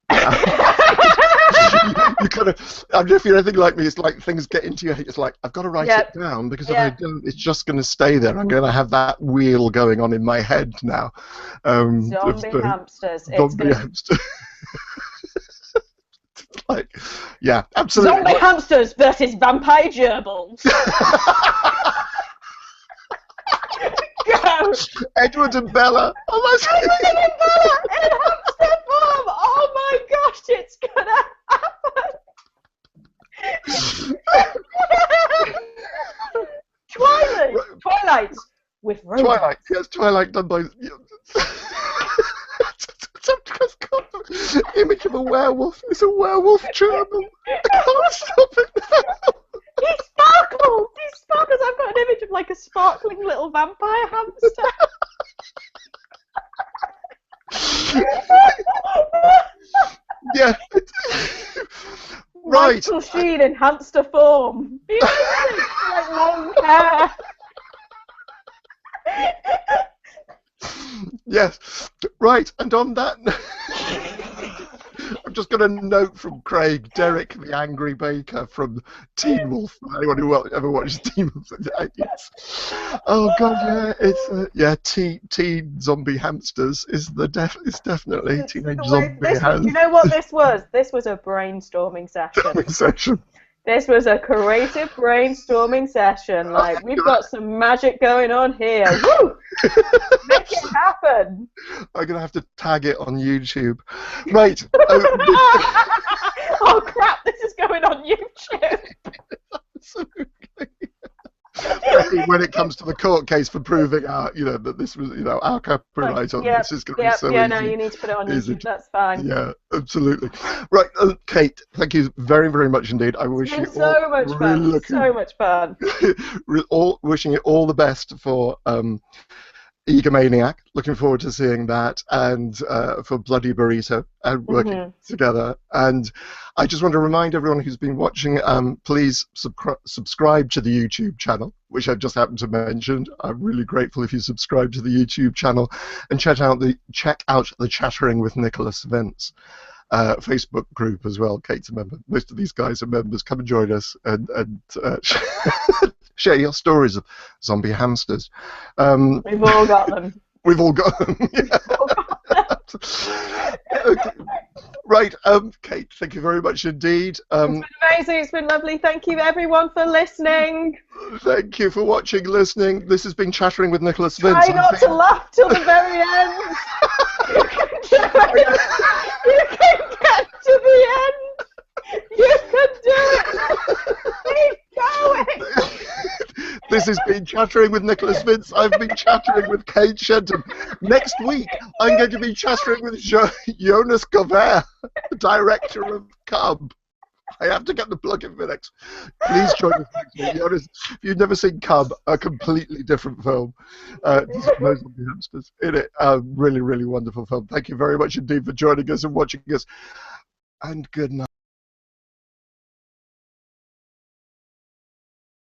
You kind of, I don't know if you're anything like me, it's like things get into your head, it's like, I've got to write it down, because if I don't, it's just going to stay there. I'm going to have that wheel going on in my head now. Zombie hamsters. Zombie hamsters. Like, yeah, absolutely. Zombie hamsters versus vampire gerbils. Go! Edward and Bella. Oh, that's Edward and Bella in hamster form. Oh my gosh, it's gonna happen. Twilight with Rhoda. Twilight, yes, Twilight done by. Image of a werewolf. It's a werewolf gerbil. I can't stop it now. He sparkles! He sparkles! I've got an image of like a sparkling little vampire hamster. Yeah. Right. Michael Sheen in hamster form. You know, like long hair. Yes. Right. And on that, I'm just got a note from Craig, Derek the Angry Baker from Teen Wolf. Anyone who ever watches Teen Wolf? Yes. Oh God, yeah, it's teen zombie hamsters is definitely teenage zombie hamsters. You know what this was? This was a brainstorming session. This was a creative brainstorming session. Like, we've got some magic going on here. Woo! Make it happen. I'm going to have to tag it on YouTube. Right. Oh, crap. This is going on YouTube. Absolutely. When it comes to the court case for proving that this was, our copyright on this is going to be so easy. No, you need to put it on YouTube. That's fine. Yeah, absolutely. Right, Kate, thank you very, very much indeed. I wish you so much fun. So much fun. Wishing you all the best for Egomaniac. Looking forward to seeing that, and for Bloody Burrito, and working together. And I just want to remind everyone who's been watching, please subscribe to the YouTube channel, which I just happened to mention. I'm really grateful if you subscribe to the YouTube channel, and check out the Chattering with Nicholas events Facebook group as well. Kate's a member. Most of these guys are members. Come and join us and share your stories of zombie hamsters. We've all got them. We've all got them. Yeah. Okay. Right, Kate, thank you very much indeed. It's been amazing. It's been lovely. Thank you, everyone, for listening. Thank you for watching, listening. This has been Chattering with Nicholas Vince. Try not to laugh till the very end. You can get to the end. You can do it. Keep going. This has been Chattering with Nicholas Vince. I've been chattering with Kate Shenton. Next week, I'm going to be chattering with Jonas Govert, the director of Cub. I have to get the plug in for next. Please join us next week. Jonas, if you've never seen Cub, a completely different film. No zombie hamsters in it. Really, really wonderful film. Thank you very much indeed for joining us and watching us. And good night.